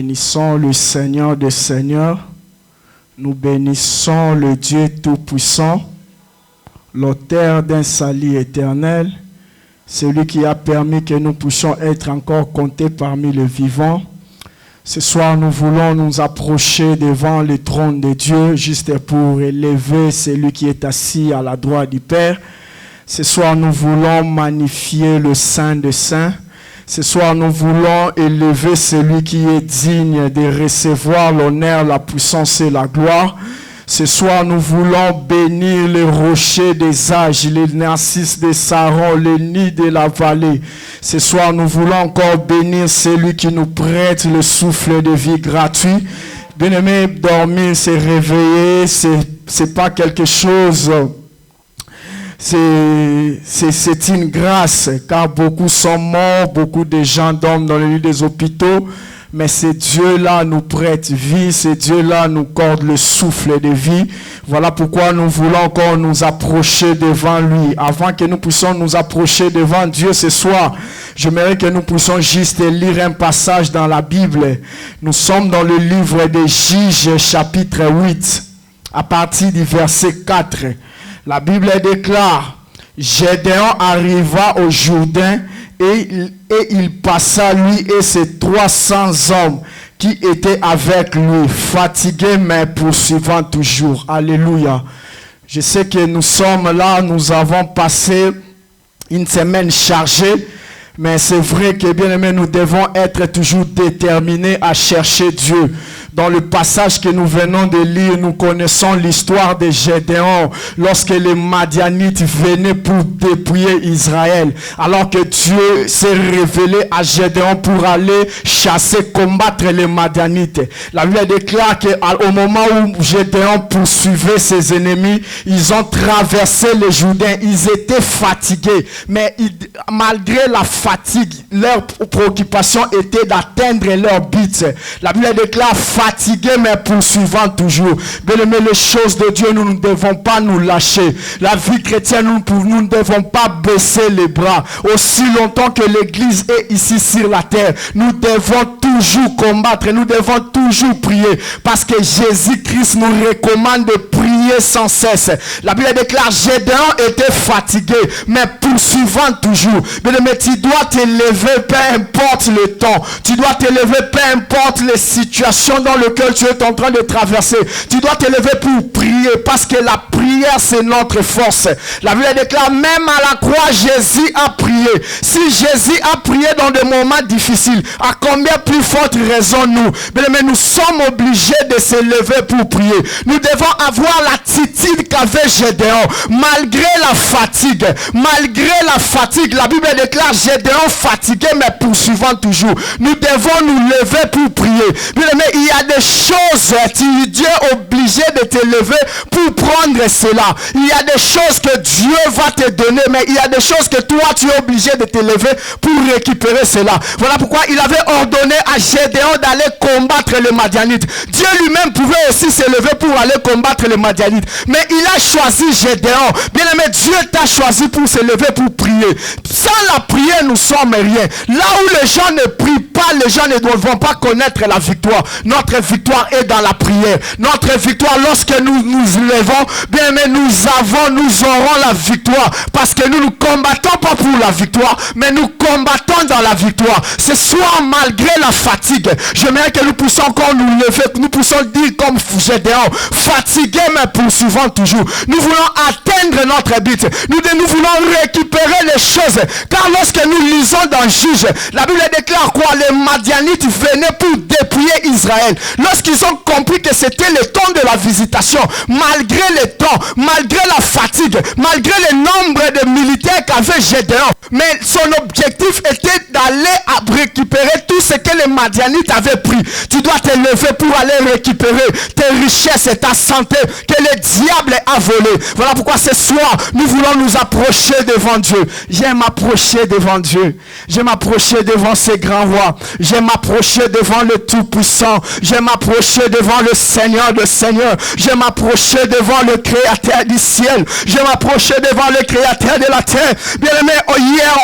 bénissons le Seigneur des Seigneurs. Nous bénissons le Dieu Tout-Puissant, l'auteur d'un salut éternel, celui qui a permis que nous puissions être encore comptés parmi les vivants. Ce soir, nous voulons nous approcher devant le trône de Dieu, juste pour élever celui qui est assis à la droite du Père. Ce soir, nous voulons magnifier le Saint des Saints. Ce soir, nous voulons élever celui qui est digne de recevoir l'honneur, la puissance et la gloire. Ce soir, nous voulons bénir les rochers des âges, les narcisses des Saron, les nids de la vallée. Ce soir, nous voulons encore bénir celui qui nous prête le souffle de vie gratuit. Bien-aimé, dormir, c'est réveiller, c'est pas quelque chose... C'est une grâce, car beaucoup sont morts, beaucoup de gens dorment dans les lits des hôpitaux, mais c'est Dieu-là nous prête vie, c'est Dieu-là nous corde le souffle de vie. Voilà pourquoi nous voulons encore nous approcher devant lui. Avant que nous puissions nous approcher devant Dieu ce soir, j'aimerais que nous puissions juste lire un passage dans la Bible. Nous sommes dans le livre des Juges, chapitre 8, à partir du verset 4. La Bible déclare, Gédéon arriva au Jourdain et il passa lui et ses 300 hommes qui étaient avec lui, fatigués mais poursuivant toujours. Alléluia. Je sais que nous sommes là, nous avons passé une semaine chargée, mais c'est vrai que bien aimé, nous devons être toujours déterminés à chercher Dieu. Dans le passage que nous venons de lire, nous connaissons l'histoire de Gédéon lorsque les Madianites venaient pour dépouiller Israël. Alors que Dieu s'est révélé à Gédéon pour aller chasser, combattre les Madianites. La Bible déclare qu'au moment où Gédéon poursuivait ses ennemis, ils ont traversé le Jourdain. Ils étaient fatigués. Mais malgré la fatigue, leur préoccupation était d'atteindre leur but. La Bible déclare fatigués mais poursuivant toujours. Bien-aimés, les choses de Dieu, nous ne devons pas nous lâcher. La vie chrétienne, nous ne devons pas baisser les bras. Aussi longtemps que l'Église est ici sur la terre, nous devons toujours combattre, nous devons toujours prier. Parce que Jésus-Christ nous recommande de prier sans cesse. La Bible déclare, Gédéon était fatigué, mais poursuivant toujours. Bien-aimés, tu dois t'élever, peu importe le temps. Tu dois t'élever, peu importe les situations dans lesquelles tu es en train de traverser. Tu dois t'élever pour prier, parce que la prière, c'est notre force. La Bible déclare, même à la croix, Jésus a prié. Si Jésus a prié dans des moments difficiles, à combien plus forte raison nous? Mais nous sommes obligés de s'élever pour prier. Nous devons avoir l'attitude qu'avait Gédéon. Malgré la fatigue, la Bible déclare, Gédéon fatigué mais poursuivant toujours. Nous devons nous lever pour prier. Mais il y a des choses, Dieu est obligé de te lever pour prendre cela. Il y a des choses que Dieu va te donner, mais il y a des choses que toi tu es obligé de te lever pour récupérer cela. Voilà pourquoi il avait ordonné à Gédéon d'aller combattre les Madianites. Dieu lui-même pouvait aussi se lever pour aller combattre les Madianites, mais il a choisi Gédéon. Bien aimé, Dieu t'a choisi pour se lever pour prier. Sans la prière, nous sommes rien. Là où les gens ne prient pas, les gens ne vont pas connaître la victoire. Notre victoire est dans la prière. Notre victoire, lorsque nous nous levons, bien aimé, nous aurons la victoire. Parce que nous ne combattons pas pour la victoire, mais nous combattons dans la victoire. Ce soir, malgré la fatigue, j'aimerais que nous puissions encore nous lever, que nous puissions dire comme Gédéon, fatigué mais poursuivant toujours. Nous voulons atteindre notre but. Nous voulons récupérer les choses. Car lorsque nous lisons dans Juge, la Bible déclare quoi? Les Madianites venaient pour dépouiller Israël. Lorsqu'ils ont compris que c'était le temps de la visitation, malgré le temps, malgré la fatigue, malgré le nombre de militaires qu'avait Gédéon, mais son objectif était d'aller récupérer tout ce que les Madianites avaient pris. Tu dois te lever pour aller récupérer tes richesses et ta santé que le diable a volé. Voilà pourquoi ce soir, nous voulons nous approcher devant Dieu. J'aime m'approcher devant Dieu. J'aime m'approcher devant ces grands rois. J'aime m'approcher devant le Tout-Puissant. J'aime m'approcher devant le Seigneur de Seigneurs. J'aime m'approcher devant le Créateur du ciel. J'aime m'approcher devant le Créateur de la terre. Bien aimé, hier,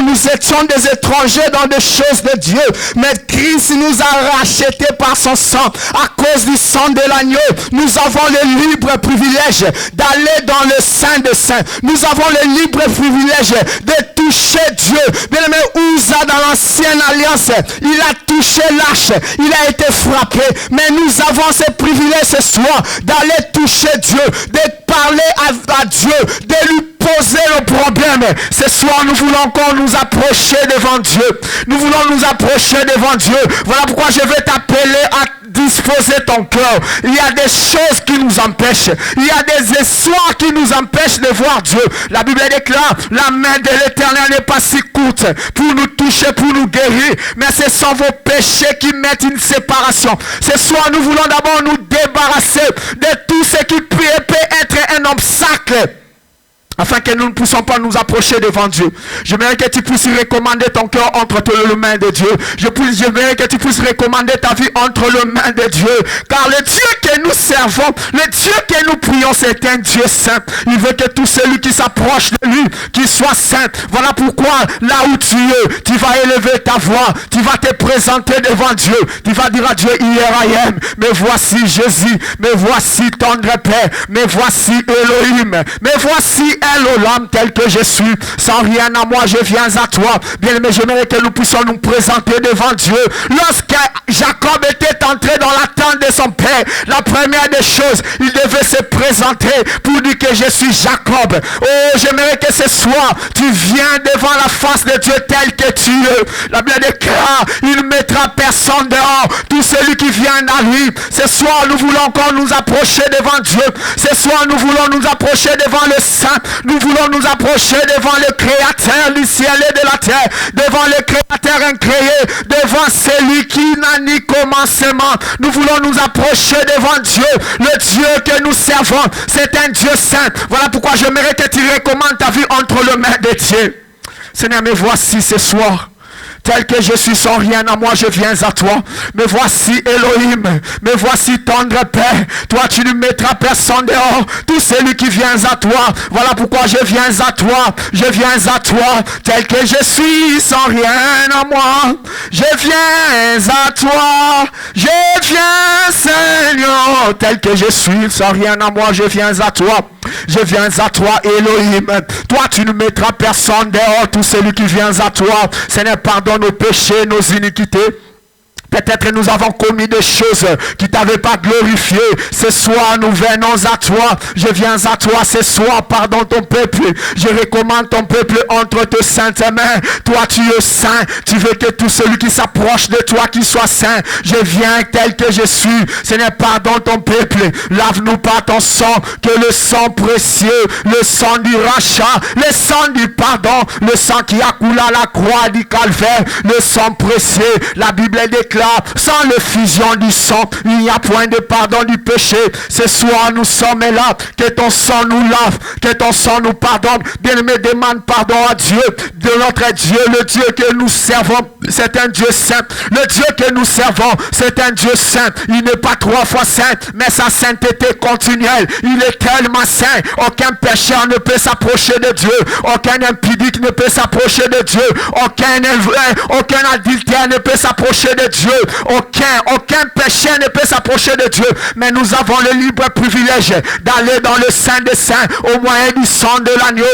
nous étions des étrangers dans des choses de Dieu. Mais Christ nous a rachetés par son sang. À cause du sang de l'agneau, nous avons le libre privilège d'aller dans le Saint des Saints. Nous avons le libre privilège de toucher Dieu. Bien-aimé, Uza dans l'ancienne alliance, il a touché l'arche, il a été frappé. Mais nous avons ce privilège ce soir d'aller toucher Dieu, de parler à Dieu, de lui poser le problème. Ce soir, nous voulons encore nous approcher devant Dieu. Nous voulons nous approcher devant Dieu. Voilà pourquoi je vais t'appeler à disposer ton cœur. Il y a des choses qui nous empêchent. Il y a des espoirs qui nous empêchent de voir Dieu. La Bible déclare, la main de l'Éternel n'est pas si courte pour nous toucher, pour nous guérir. Mais ce sont vos péchés qui mettent une séparation. Ce soir, nous voulons d'abord nous débarrasser de tout ce qui peut être un obstacle, afin que nous ne puissions pas nous approcher devant Dieu. J'aimerais que tu puisses recommander ton cœur entre les mains de Dieu. J'aimerais que tu puisses recommander ta vie entre les mains de Dieu. Car le Dieu que nous servons, le Dieu que nous prions, c'est un Dieu saint. Il veut que tout celui qui s'approche de lui, qu'il soit saint. Voilà pourquoi, là où tu es, tu vas élever ta voix. Tu vas te présenter devant Dieu. Tu vas dire à Dieu, here I am. Mais voici Jésus. Mais voici tendre Père. Mais voici Elohim. Mais voici l'homme tel que je suis, sans rien à moi, je viens à toi. Bien aimé, j'aimerais que nous puissions nous présenter devant Dieu. Lorsque Jacob était entré dans la tente de son père, la première des choses, il devait se présenter pour dire que je suis Jacob. Oh, j'aimerais que ce soir, tu viens devant la face de Dieu tel que tu es. La Bible déclare, il ne mettra personne dehors, tout celui qui vient à lui. Ce soir, nous voulons encore nous approcher devant Dieu. Ce soir, nous voulons nous approcher devant le Saint. Nous voulons nous approcher devant le Créateur du ciel et de la terre, devant le Créateur incréé, devant celui qui n'a ni commencement. Nous voulons nous approcher devant Dieu, le Dieu que nous servons. C'est un Dieu saint. Voilà pourquoi j'aimerais que tu recommandes ta vie entre les mains de Dieu. Seigneur, me voici ce soir. Tel que je suis sans rien à moi, je viens à toi. Mais voici Elohim. Mais voici tendre Père. Toi, tu ne mettras personne dehors. Tout celui qui vient à toi. Voilà pourquoi je viens à toi. Je viens à toi. Tel que je suis sans rien à moi. Je viens à toi. Je viens, Seigneur. Tel que je suis sans rien à moi, je viens à toi. Je viens à toi, Elohim. Toi, tu ne mettras personne dehors. Tout celui qui vient à toi. Seigneur, pardonne nos péchés, nos iniquités. Peut-être nous avons commis des choses qui ne t'avaient pas glorifié. Ce soir, nous venons à toi. Je viens à toi ce soir. Pardonne ton peuple. Je recommande ton peuple entre tes saintes mains. Toi, tu es saint. Tu veux que tout celui qui s'approche de toi, qui soit saint. Je viens tel que je suis. Seigneur, pardonne ton peuple. Lave-nous par ton sang. Que le sang précieux, le sang du rachat, le sang du pardon, le sang qui a coulé à la croix du calvaire, le sang précieux. La Bible déclare, sans le fusion du sang, il n'y a point de pardon du péché. Ce soir, nous sommes là. Que ton sang nous lave, que ton sang nous pardonne. Bien-aimé, demande pardon à Dieu, de notre Dieu, le Dieu que nous servons. C'est un Dieu saint. Le Dieu que nous servons, c'est un Dieu saint. Il n'est pas 3 fois saint, mais sa sainteté continuelle. Il est tellement saint. Aucun pécheur ne peut s'approcher de Dieu. Aucun impudique ne peut s'approcher de Dieu. Aucun adultère ne peut s'approcher de Dieu. Aucun péché ne peut s'approcher de Dieu. Mais nous avons le libre privilège d'aller dans le Saint des Saints au moyen du sang de l'agneau.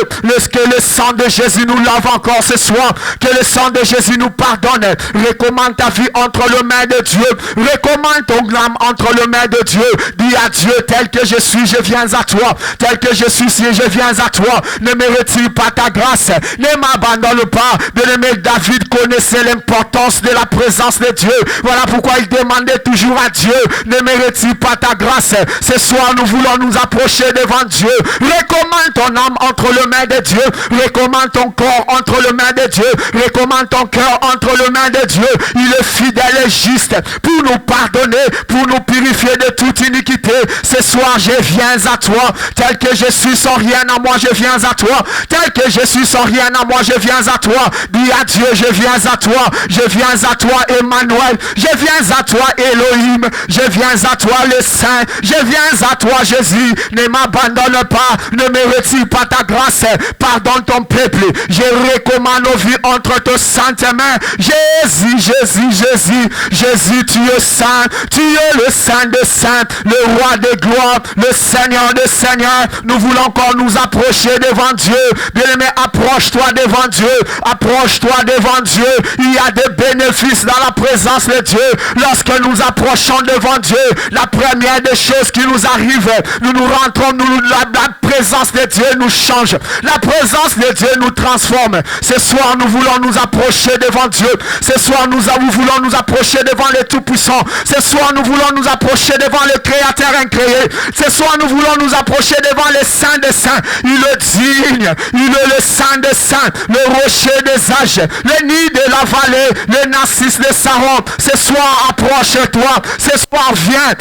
Que le sang de Jésus nous lave encore ce soir. Que le sang de Jésus nous pardonne. Recommande ta vie entre les mains de Dieu. Recommande ton âme entre les mains de Dieu. Dis à Dieu, tel que je suis, je viens à toi. Tel que je suis, si je viens à toi. Ne me retire pas ta grâce. Ne m'abandonne pas. Bien-aimé, David connaissait l'importance de la présence de Dieu. Voilà pourquoi il demandait toujours à Dieu, ne me retire pas ta grâce. Ce soir, nous voulons nous approcher devant Dieu. Recommande ton âme entre les mains de Dieu. Recommande ton corps entre les mains de Dieu. Recommande ton cœur entre les mains de Dieu. Il est fidèle et juste pour nous pardonner, pour nous purifier de toute iniquité. Ce soir, je viens à toi. Tel que je suis sans rien à moi, je viens à toi. Tel que je suis sans rien à moi, je viens à toi. Dis à Dieu, je viens à toi. Je viens à toi, Emmanuel. Je viens à toi, Elohim. Je viens à toi, le Saint. Je viens à toi, Jésus. Ne m'abandonne pas. Ne me retire pas ta grâce. Pardonne ton peuple. Je recommande nos vies entre tes saintes mains. Jésus, Jésus, Jésus. Jésus, tu es saint. Tu es le Saint des saints. Le roi des gloires. Le Seigneur des seigneurs. Nous voulons encore nous approcher devant Dieu. Bien-aimé, approche-toi devant Dieu. Approche-toi devant Dieu. Il y a des bénéfices dans la présence de Dieu. Lorsque nous approchons devant Dieu, la première des choses qui nous arrive, nous rentrons, la présence de Dieu nous change. La présence de Dieu nous transforme. Ce soir, nous voulons nous approcher devant Dieu. Ce soir, nous voulons nous approcher devant le Tout-Puissant. Ce soir, nous voulons nous approcher devant le Créateur incréé. Ce soir, nous voulons nous approcher devant le Saint des Saints. Il est digne. Il est le Saint des Saints. Le rocher des âges. Le nid de la vallée. Le narcisse de Saron. Ce soir, approche-toi. Ce soir, viens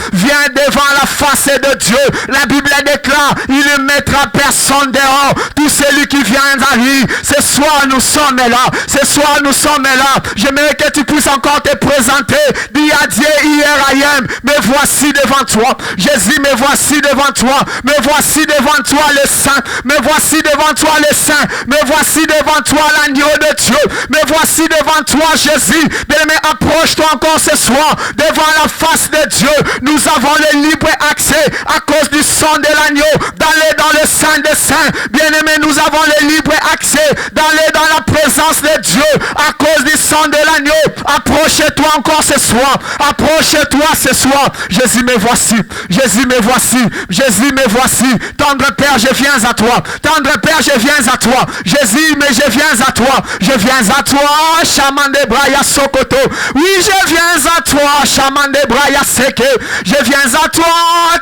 devant la face de Dieu. La Bible déclare, il ne mettra personne dehors. Tout celui qui vient à lui. Ce soir, nous sommes là. Ce soir, nous sommes là. J'aimerais que tu puisses encore te présenter. Dis à Dieu, hier, aïe, me voici devant toi. Jésus, me voici devant toi. Me voici devant toi, le Saint. Me voici devant toi, le Saint. Me voici devant toi, l'agneau de Dieu. Me voici devant toi, Jésus. Bien-aimé, approche-toi encore ce soir devant la face de Dieu. Nous avons le libre accès à cause du sang de l'agneau dans le Saint des Saints. Bien-aimé, nous avons le libre accès dans la présence de Dieu à cause du sang de l'agneau. Approche-toi encore ce soir. Approche-toi ce soir. Jésus, me voici. Jésus, me voici. Jésus, me voici. Tendre Père, je viens à toi. Tendre Père, je viens à toi. Jésus, mais je viens à toi. Je viens à toi. Chamande Braya Sokoto. Oui, je viens à toi. Chamande Braya Seke. Je viens à toi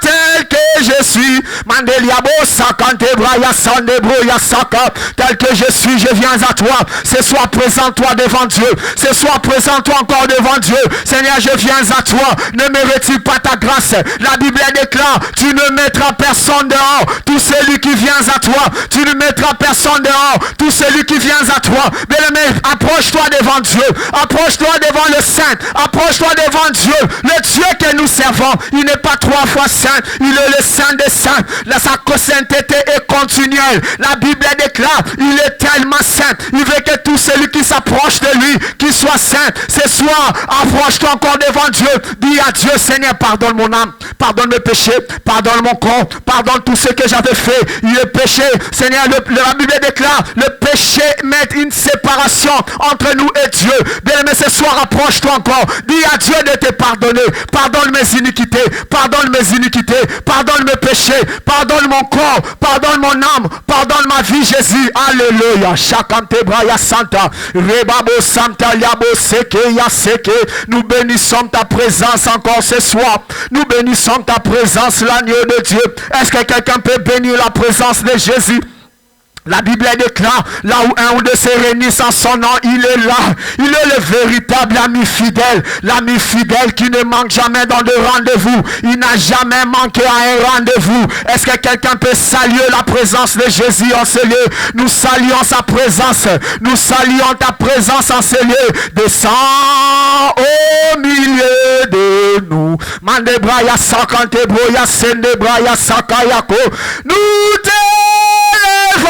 tel que je suis. Mandeliabo Sakante Braya Sande Broya Saka. Tel que je suis, je viens à toi. Ce soir, présente-toi devant Dieu. Ce soir, présente-toi encore devant Dieu. Seigneur, je viens à toi. Ne me retire pas ta grâce. La Bible déclare, tu ne mettras personne dehors. Tout celui qui vient à toi, tu ne mettras personne dehors. Tout celui qui vient à toi. Bien-aimé, approche-toi devant Dieu. Approche-toi devant le Saint. Approche-toi devant Dieu. Le Dieu que nous servons, il n'est pas 3 fois saint. Il est le Saint des saints. Sa sainteté est continuelle. La Bible déclare, il est tellement saint. Il veut que tout celui qui s'approche de lui, qu'il soit saint. Ce soir, approche-toi encore devant Dieu. Dis à Dieu, Seigneur, pardonne mon âme. Pardonne mes péchés. Pardonne mon corps. Pardonne tout ce que j'avais fait. Il est péché. Seigneur, la Bible déclare, le péché met une séparation entre nous et Dieu. Bien-aimé, ce soir, approche-toi encore. Dis à Dieu de te pardonner. Pardonne mes iniquités. Pardonne mes iniquités. Pardonne mes péchés. Pardonne mon corps. Pardonne mon âme. Pardonne ma vie, Jésus. Alléluia. Chakante braya santa. Rebabo santa liabo seke ya seke. Nous bénissons ta présence encore ce soir. Nous bénissons ta présence, l'agneau de Dieu. Est-ce que quelqu'un peut bénir la présence de Jésus? La Bible déclare, là où un ou deux se réunissent en son nom, il est là. Il est le véritable ami fidèle qui ne manque jamais dans de rendez-vous. Il n'a jamais manqué à un rendez-vous. Est-ce que quelqu'un peut saluer la présence de Jésus en ce lieu? Nous saluons sa présence. Nous saluons ta présence en ce lieu. Descends au milieu de nous. Mande braya sakante broya sende braya sakayako. Nous t'élèvons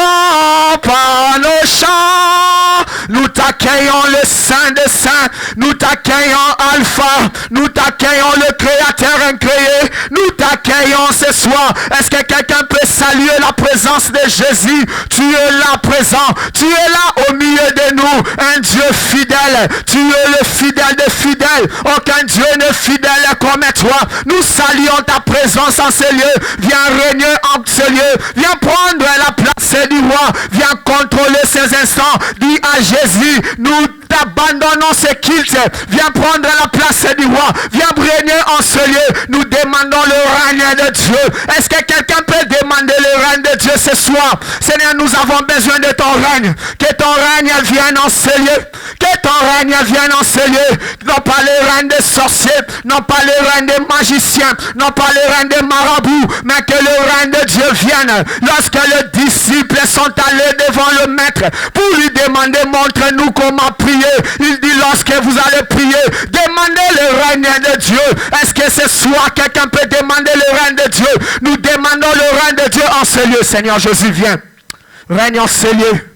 par nos chants. Nous t'accueillons le Saint des Saints. Nous t'accueillons Alpha. Nous t'accueillons le Créateur incréé. Nous t'accueillons ce soir. Est-ce que quelqu'un peut saluer la présence de Jésus? Tu es là présent. Tu es là au milieu de nous. Un Dieu fidèle. Tu es le fidèle des fidèles. Aucun Dieu n'est fidèle comme toi. Nous saluons ta présence en ce lieu. Viens régner en ce lieu. Viens prendre la place du roi. Viens contrôler ces instants. Dis à Jésus, nous t'abandonnons ce culte. Viens prendre la place du roi. Viens régner en ce lieu. Nous demandons le règne de Dieu. Est-ce que quelqu'un peut demander le règne de Dieu ce soir, Seigneur, nous avons besoin de ton règne. Que ton règne vienne en ce lieu. Que ton règne vienne en ce lieu. Non pas le règne des sorciers, non pas le règne des magiciens, non pas le règne des marabouts, mais que le règne de Dieu vienne. Lorsque les disciples sont allés devant le maître pour lui demander, montre-nous comment prier. Il dit, lorsque vous allez prier, demandez le règne de Dieu. Est-ce que ce soir, quelqu'un peut demander le règne de Dieu? Nous demandons le règne de Dieu en ce lieu. Seigneur Jésus, viens. Règne en ce lieu.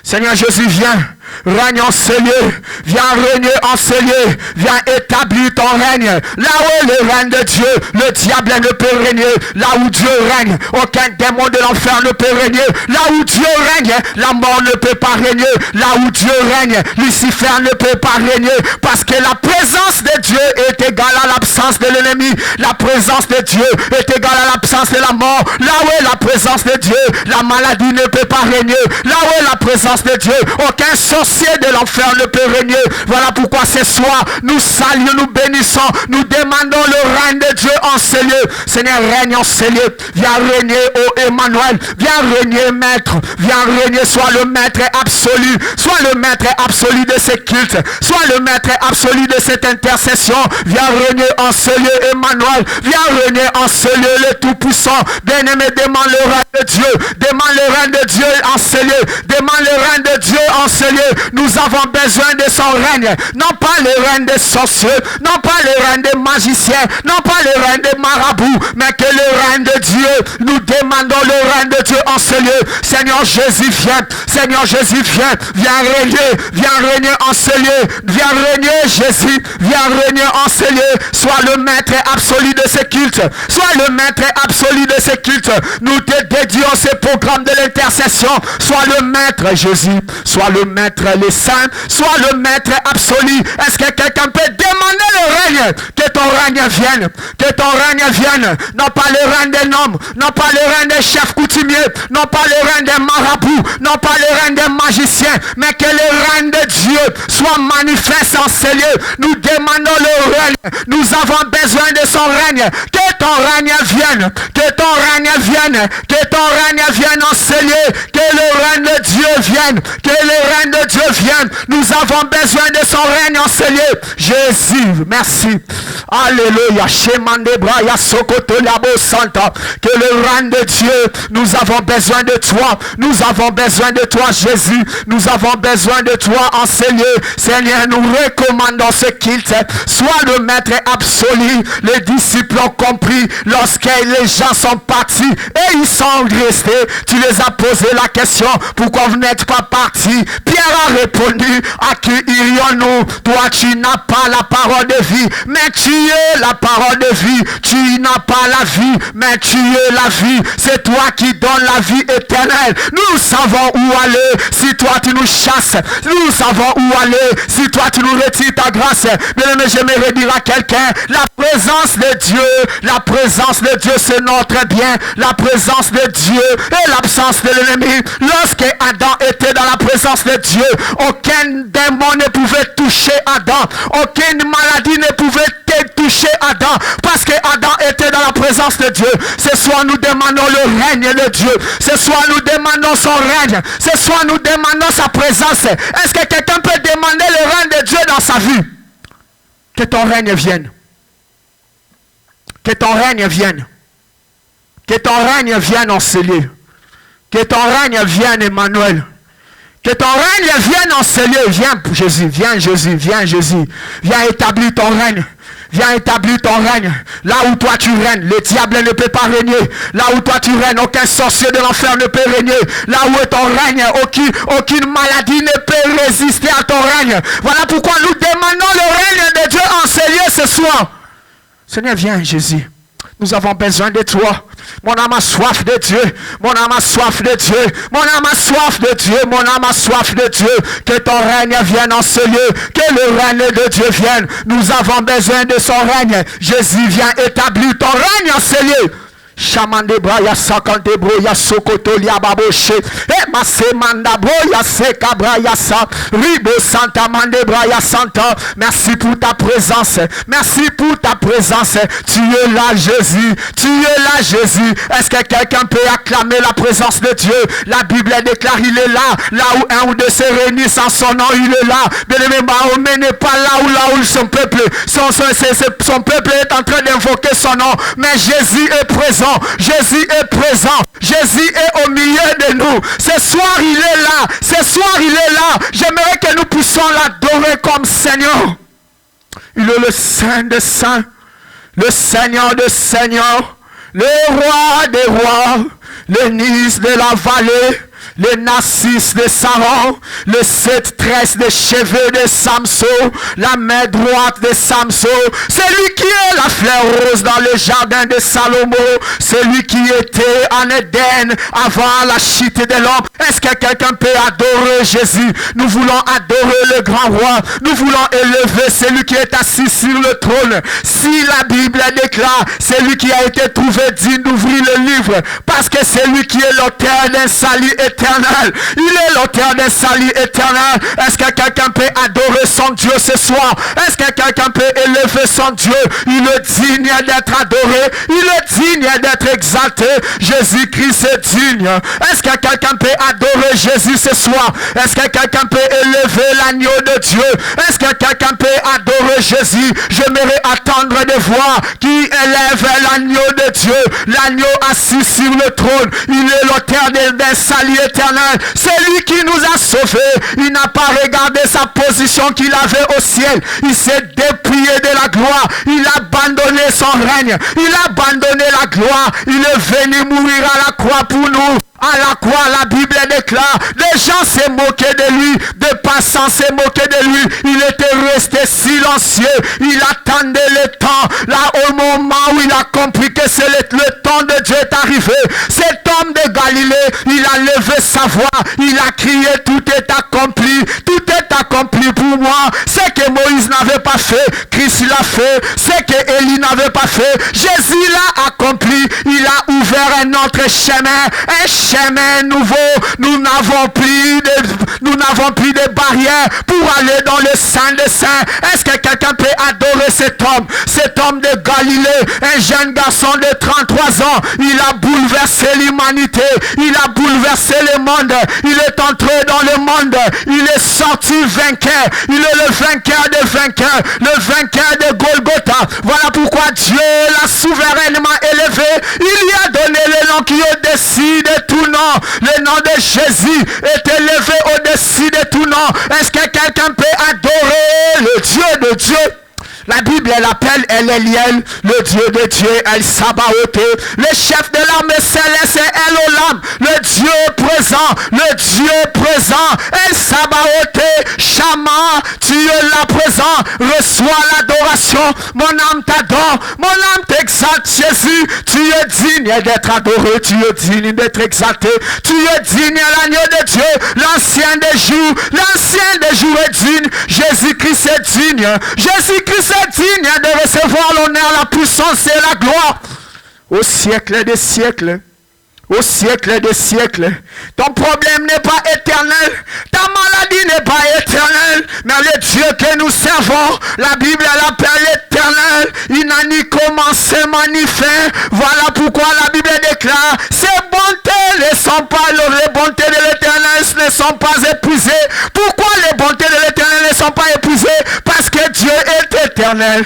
Seigneur Jésus, viens. Règne en ce lieu, viens régner en ce lieu, viens établir ton règne. Là où est le règne de Dieu, le diable ne peut régner. Là où Dieu règne, aucun démon de l'enfer ne peut régner. Là où Dieu règne, la mort ne peut pas régner. Là où Dieu règne, Lucifer ne peut pas régner. Parce que la présence de Dieu est égale à l'absence de l'ennemi. La présence de Dieu est égale à l'absence de la mort. Là où est la présence de Dieu, la maladie ne peut pas régner. Là où est la présence de Dieu, aucun sorcier de l'enfer ne peut régner. Voilà pourquoi ce soir, nous saluons, nous bénissons, nous demandons le règne de Dieu en ce lieu. Seigneur, règne en ce lieu. Viens régner, ô Emmanuel. Viens régner, maître. Viens régner, sois le maître absolu. Sois le maître absolu de ce culte. Sois le maître absolu de cette intercession. Viens régner en ce lieu, Emmanuel. Viens régner en ce lieu, le Tout-Puissant. Bien-aimé, demande le règne de Dieu. Demande le règne de Dieu en ce lieu. Demande le règne de Dieu en ce lieu. Nous avons besoin de son règne. Non pas le règne des sorciers, non pas le règne des magiciens, non pas le règne des marabouts, mais que le règne de Dieu. Nous demandons le règne de Dieu en ce lieu. Seigneur Jésus, viens. Seigneur Jésus, viens. Viens régner en ce lieu. Viens régner, Jésus. Viens régner en ce lieu. Sois le maître absolu de ce culte. Sois le maître absolu de ce culte. Nous te dédions ce programme de l'intercession. Sois le maître, Jésus. Sois le maître, les saints. Sois le maître absolu. Est-ce que quelqu'un peut demander le règne? Que ton règne vienne. Que ton règne vienne. Non pas le règne des hommes. Non pas le règne des chefs coutumiers. Non pas le règne des marabouts. Non pas le règne des magiciens. Mais que le règne de Dieu soit manifeste en ce lieu. Nous demandons le règne. Nous avons besoin de son règne. Que ton règne vienne. Que ton règne vienne. Que ton règne vienne en ce lieu. Que le règne de Dieu vienne. Que le règne de Dieu vienne. Nous avons besoin de son règne en ce lieu. Jésus, merci. Alléluia. Que le règne de Dieu, nous avons besoin de toi. Nous avons besoin de toi, Jésus. Nous avons besoin de toi en ce lieu. Seigneur, nous recommandons ce culte. Sois le maître absolu. Les disciples ont compris lorsque les gens sont partis et ils sont restés. Tu les as posé la question, pourquoi vous n'êtes pas partis? Pierre a répondu, à qui irions-nous? Toi, tu n'as pas la parole de vie, mais tu es la parole de vie. Tu n'as pas la vie, mais tu es la vie. C'est toi qui donnes la vie éternelle. Nous savons où aller si toi tu nous chasses. Nous savons où aller si toi tu nous retires ta grâce. Bien-aimé, j'aimerais dire à quelqu'un, la présence de Dieu, c'est notre bien. La présence de Dieu et l'absence de l'ennemi. Lorsque Adam était dans la présence de Dieu, aucun démon ne pouvait toucher Adam. Aucune maladie ne pouvait toucher Adam. Parce que Adam était dans la présence de Dieu. Ce soir, nous demandons le règne de Dieu. Ce soir, nous demandons son règne. Ce soir, nous demandons sa présence. Est-ce que quelqu'un peut demander le règne de Dieu dans sa vie? Que ton règne vienne. Que ton règne vienne. Que ton règne vienne en ce lieu. Que ton règne vienne, Emmanuel. Que ton règne vienne en ce lieu. Viens Jésus, viens Jésus, viens Jésus. Viens établir ton règne. Viens établir ton règne. Là où toi tu règnes, le diable ne peut pas régner. Là où toi tu règnes, aucun sorcier de l'enfer ne peut régner. Là où est ton règne, aucune maladie ne peut résister à ton règne. Voilà pourquoi nous demandons le règne de Dieu en ce lieu ce soir. Seigneur, viens Jésus. Nous avons besoin de toi. Mon âme a soif de Dieu. Mon âme a soif de Dieu. Mon âme a soif de Dieu. Mon âme a soif de Dieu. Que ton règne vienne en ce lieu. Que le règne de Dieu vienne. Nous avons besoin de son règne. Jésus, viens établir ton règne en ce lieu. Chamande braya sakante broya sokoto liababoshe. E masemanda broya seka braya sa. Ribo santa mande braya santa. Merci pour ta présence. Merci pour ta présence. Tu es là, Jésus. Tu es là, Jésus. Est-ce que quelqu'un peut acclamer la présence de Dieu? La Bible déclare, il est là. Là où un ou deux se réunissent en son nom, il est là. Bien-aimé, Mahomet n'est pas là où son peuple. Son peuple est en train d'invoquer son nom. Mais Jésus est présent. Jésus est présent. Jésus est au milieu de nous. Ce soir, il est là. Ce soir, il est là. J'aimerais que nous puissions l'adorer comme Seigneur. Il est le Saint des Saints. Le Seigneur des Seigneurs. Le Roi des Rois. Le Nis de la vallée. Le narcisse de Saron, le 7-13 des cheveux de Samson, la main droite de Samson, celui qui est la fleur rose dans le jardin de Salomon, celui qui était en Éden avant la chute de l'homme. Est-ce que quelqu'un peut adorer Jésus? Nous voulons adorer le grand roi, nous voulons élever celui qui est assis sur le trône. Si la Bible déclare, celui qui a été trouvé digne d'ouvrir le livre, parce que c'est lui qui est l'auteur d'un salut éternel. Il est l'auteur d'un salut éternel. Est-ce que quelqu'un peut adorer son Dieu ce soir? Est-ce que quelqu'un peut élever son Dieu? Il est digne d'être adoré. Il est digne d'être exalté. Jésus-Christ est digne. Est-ce que quelqu'un peut adorer Jésus ce soir? Est-ce que quelqu'un peut élever l'agneau de Dieu? Est-ce que quelqu'un peut adorer Jésus? J'aimerais attendre de voir qui élève l'agneau de Dieu. L'agneau assis sur le trône. Il est l'auteur d'un salut éternel. C'est lui qui nous a sauvés. Il n'a pas regardé sa position qu'il avait au ciel. Il s'est dépouillé de la gloire. Il a abandonné son règne. Il a abandonné la gloire. Il est venu mourir à la croix pour nous. À la croix, la Bible déclare, les gens se moquaient de lui, des passants se moquaient de lui. Il était resté silencieux. Il attendait le temps. Là, au moment où il a compris que c'est le temps de Dieu est arrivé, cet homme de Galilée, il a levé sa voix. Il a crié, tout est accompli. Tout est accompli pour moi. Ce que Moïse n'avait pas fait, Christ l'a fait. Ce que Élie n'avait pas fait, Jésus l'a accompli. Il a ouvert un autre chemin. Un chemin nouveau. Nous n'avons plus de barrières pour aller dans le Saint des Saints. Est-ce que quelqu'un peut adorer cet homme de Galilée, un jeune garçon de 33 ans? Il a bouleversé l'humanité. Il a bouleversé le monde. Il est entré dans le monde. Il est sorti vainqueur. Il est le vainqueur des vainqueurs. Le vainqueur de Golgotha. Voilà pourquoi Dieu l'a souverainement élevé. Il lui a donné le nom qui est au-dessus de tout nom. Le nom de Jésus est élevé au-dessus de tout nom. Est-ce que quelqu'un peut adorer le Dieu de Dieu? La Bible l'appelle Eliel, le Dieu de Dieu, El Sabaoth, le chef de l'armée céleste, El Olam, le Dieu présent, El Sabaoth, Shama, tu es là présent, reçois l'adoration, mon âme t'adore, mon âme t'exalte, Jésus, tu es digne d'être adoré, tu es digne d'être exalté, tu es digne à l'agneau de Dieu, l'ancien des jours est digne, Jésus-Christ est digne, Jésus-Christ est digne de recevoir l'honneur, la puissance et la gloire au siècle des siècles. Au siècle des siècles. Ton problème n'est pas éternel. Ta maladie n'est pas éternelle. Mais le Dieu que nous servons, la Bible l'appelle éternel. Il n'a ni commencement ni fin. Voilà pourquoi la Bible déclare, ses bontés ne sont pas, les bontés de l'éternel ne sont pas épuisées. Pourquoi les bontés de l'éternel ne sont pas épuisées? Parce que Dieu est éternel.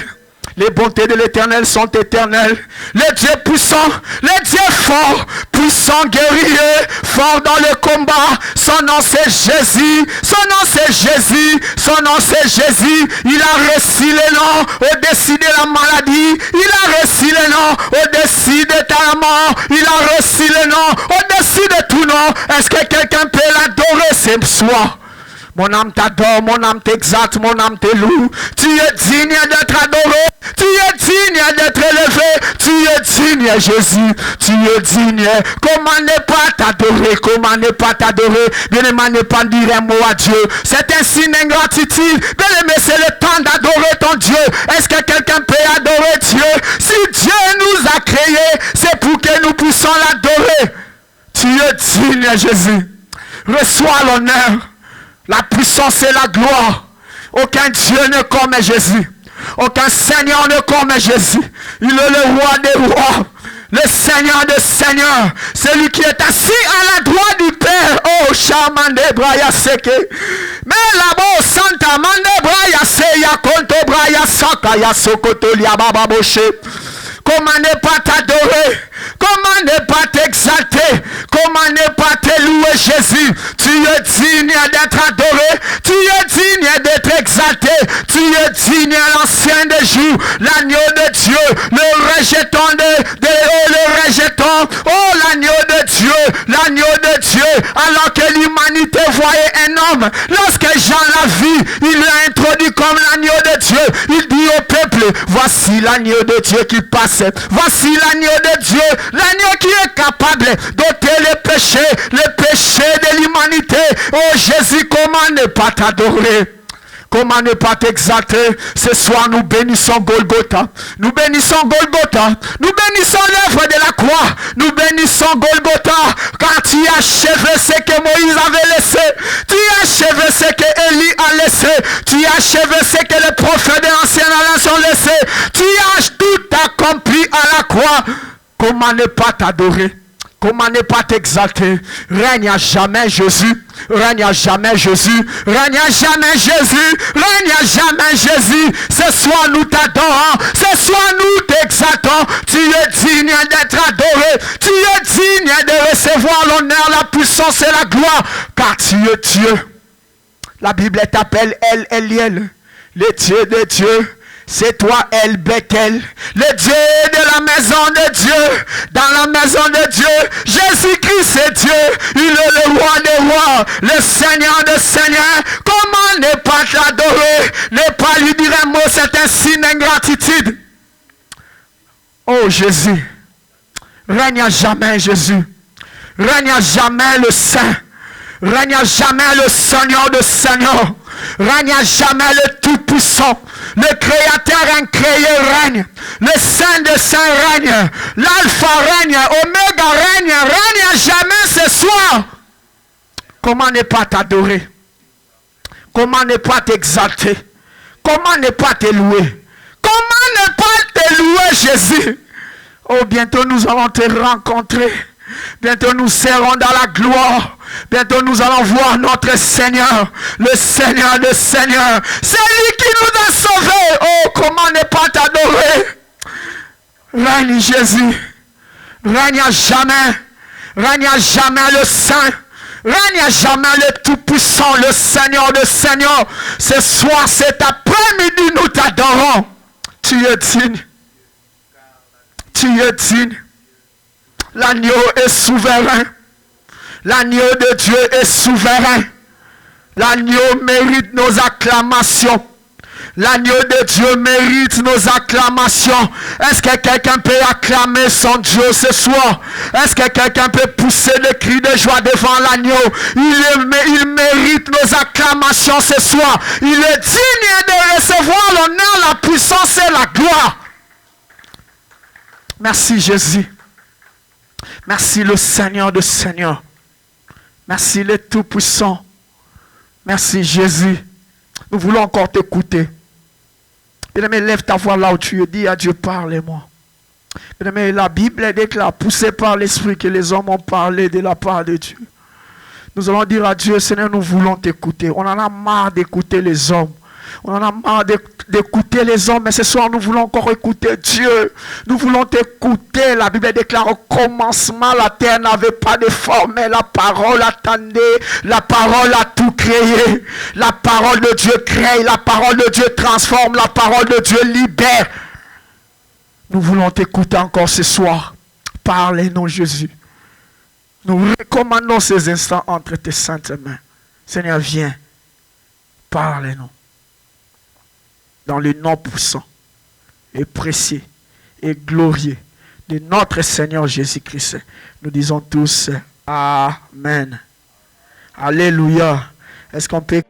Les bontés de l'éternel sont éternelles. Le Dieu puissant, le Dieu fort, puissant guerrier, fort dans le combat. Son nom c'est Jésus. Son nom c'est Jésus. Son nom c'est Jésus. Il a reçu le nom au-dessus de la maladie. Il a reçu le nom au-dessus de ta mort. Il a reçu le nom au-dessus de tout nom. Est-ce que quelqu'un peut l'adorer ce soir? Mon âme t'adore, mon âme t'exalte, mon âme te loue. Tu es digne d'être adoré. Tu es digne d'être élevé. Tu es digne, Jésus. Tu es digne. Comment ne pas t'adorer? Comment ne pas t'adorer? Bien-aimé, ne pas dire un mot à Dieu. C'est un signe d'ingratitude. Bien-aimé, c'est le temps d'adorer ton Dieu. Est-ce que quelqu'un peut adorer Dieu? Si Dieu nous a a créé, c'est pour que nous puissions l'adorer. Tu es digne, Jésus. Reçois l'honneur, la puissance et la gloire. Aucun Dieu ne comme Jésus. Aucun Seigneur ne comme Jésus. Il est le roi des rois. Le Seigneur des seigneurs, celui qui est assis à la droite du Père. Oh, Chamande Braya Seke. Mais là-bas, Santa Mande Braya Seya Konto Braya Saka Ya Sokoto Liababa Boshe. Comment ne pas t'adorer? Comment ne pas t'exalter? Comment ne pas te louer, Jésus? Tu es digne d'être adoré. Tu es digne d'être exalté. Tu es digne à l'ancien des jours. L'agneau de Dieu. Le rejeton le rejeton. Oh, l'agneau de Dieu. L'agneau de Dieu. Alors que l'humanité voyait un homme. Lorsque Jean l'a vu, il l'a introduit comme l'agneau de Dieu. Il dit au peuple, voici l'agneau de Dieu qui passe. Voici l'agneau de Dieu, l'agneau qui est capable d'ôter les péchés de l'humanité. Oh Jésus, comment ne pas t'adorer? Comment ne pas t'exalter? Ce soir, nous bénissons Golgotha. Nous bénissons Golgotha. Nous bénissons l'œuvre de la croix. Nous bénissons Golgotha. Car tu as achevé ce que Moïse avait laissé. Tu as achevé ce que Élie a laissé. Tu as achevé ce que les prophètes de l'ancienne alliance ont laissé. Tu as tout accompli à la croix. Comment ne pas t'adorer? Comment ne pas t'exalter? Règne à jamais Jésus. Règne à jamais Jésus. Règne à jamais Jésus. Règne à jamais Jésus. Ce soir nous t'adorons. Ce soir nous t'exaltons. Tu es digne d'être adoré. Tu es digne de recevoir l'honneur, la puissance et la gloire. Car tu es Dieu. La Bible t'appelle El Eliel, le Dieu de Dieu. C'est toi, El Bethel, le Dieu de la maison de Dieu. Dans la maison de Dieu, Jésus-Christ est Dieu. Il est le roi des rois, le Seigneur des seigneurs. Comment ne pas t'adorer, ne pas lui dire un mot, c'est un signe d'ingratitude. Oh Jésus, règne à jamais Jésus. Règne à jamais le Saint. Règne à jamais le Seigneur de Seigneur. Règne à jamais le Tout-Puissant. Le Créateur incréé règne. Le Saint de Saint règne. L'Alpha règne. Oméga règne. Règne à jamais ce soir. Comment ne pas t'adorer? Comment ne pas t'exalter? Comment ne pas te louer? Comment ne pas te louer, Jésus? Oh, bientôt nous allons te rencontrer. Bientôt nous serons dans la gloire. Bientôt nous allons voir notre Seigneur, le Seigneur des seigneurs. C'est lui qui nous a sauvés. Oh, comment ne pas t'adorer? Règne Jésus. Règne à jamais. Règne à jamais le Saint. Règne à jamais le Tout-Puissant, le Seigneur des seigneurs. Ce soir, cet après-midi, nous t'adorons. Tu es digne. Tu es digne. L'agneau est souverain. L'agneau de Dieu est souverain. L'agneau mérite nos acclamations. L'agneau de Dieu mérite nos acclamations. Est-ce que quelqu'un peut acclamer son Dieu ce soir? Est-ce que quelqu'un peut pousser des cris de joie devant l'agneau? Il mérite nos acclamations ce soir. Il est digne de recevoir l'honneur, la puissance et la gloire. Merci Jésus. Merci le Seigneur de Seigneurs. Merci le Tout-Puissant. Merci Jésus. Nous voulons encore t'écouter. Bien-aimé, lève ta voix là où tu es. Dis à Dieu, parlez-moi. Bien-aimé, la Bible déclare, poussée par l'Esprit, que les hommes ont parlé de la part de Dieu. Nous allons dire à Dieu, Seigneur, nous voulons t'écouter. On en a marre d'écouter les hommes. On en a marre d'écouter les hommes, mais ce soir nous voulons encore écouter Dieu. Nous voulons t'écouter. La Bible déclare au commencement, la terre n'avait pas de forme, mais la parole attendait. La parole a tout créé. La parole de Dieu crée, la parole de Dieu transforme, la parole de Dieu libère. Nous voulons t'écouter encore ce soir. Parlez-nous, Jésus. Nous recommandons ces instants entre tes saintes mains. Seigneur, viens. Parlez-nous. Dans le nom puissant et précieux et glorieux de notre Seigneur Jésus-Christ. Nous disons tous Amen. Alléluia. Est-ce qu'on peut...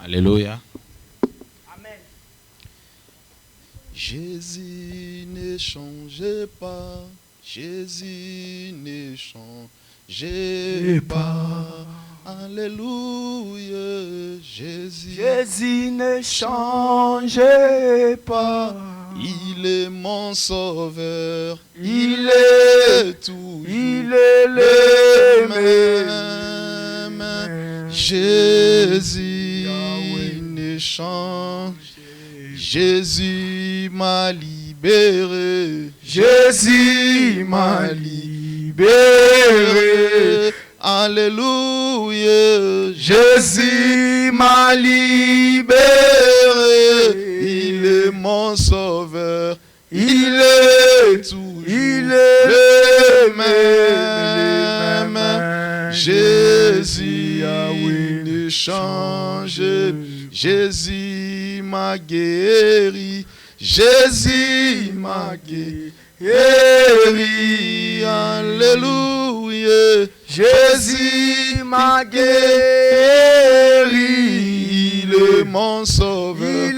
Alléluia. Amen. Jésus ne change pas, Jésus ne change pas. Alléluia, Jésus. Jésus ne change pas. Il est mon sauveur, Il est toujours Il est le le même. Jésus ne change. Jésus m'a libéré. Jésus m'a libéré. Alléluia. Jésus m'a libéré. Il est mon sauveur. Il est toujours le même. Jésus ne change. Jésus m'a guéri. Jésus m'a guéri. Alléluia. Jésus m'a guéri. Il est mon sauveur.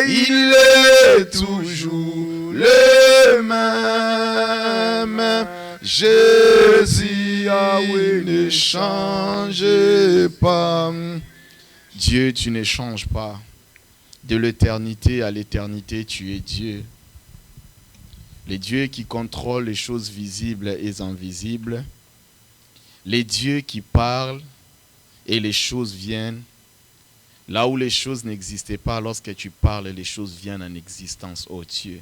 Il est toujours le même. Jésus ne change pas. Dieu, tu ne changes pas. De l'éternité à l'éternité, tu es Dieu. Les dieux qui contrôlent les choses visibles et invisibles. Les dieux qui parlent et les choses viennent. Là où les choses n'existaient pas, lorsque tu parles, les choses viennent en existence, ô Dieu.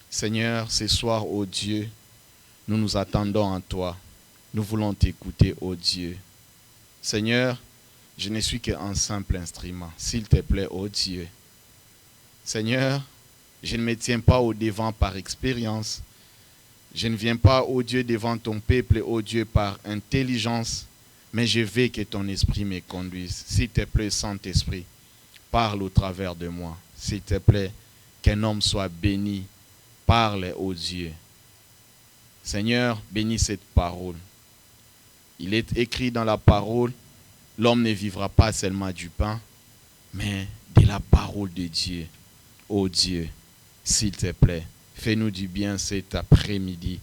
Seigneur, ce soir, ô Dieu, nous nous attendons à toi. Nous voulons t'écouter, ô Dieu. Seigneur, je ne suis qu'un simple instrument. S'il te plaît, ô Dieu. Seigneur, je ne me tiens pas au devant par expérience. Je ne viens pas, ô Dieu, devant ton peuple, ô Dieu, par intelligence. Mais je veux que ton esprit me conduise. S'il te plaît, Saint-Esprit, parle au travers de moi. S'il te plaît, qu'un homme soit béni. Parle, ô Dieu. Seigneur, bénis cette parole. Il est écrit dans la parole, l'homme ne vivra pas seulement du pain, mais de la parole de Dieu. Ô Dieu, s'il te plaît, fais-nous du bien cet après-midi.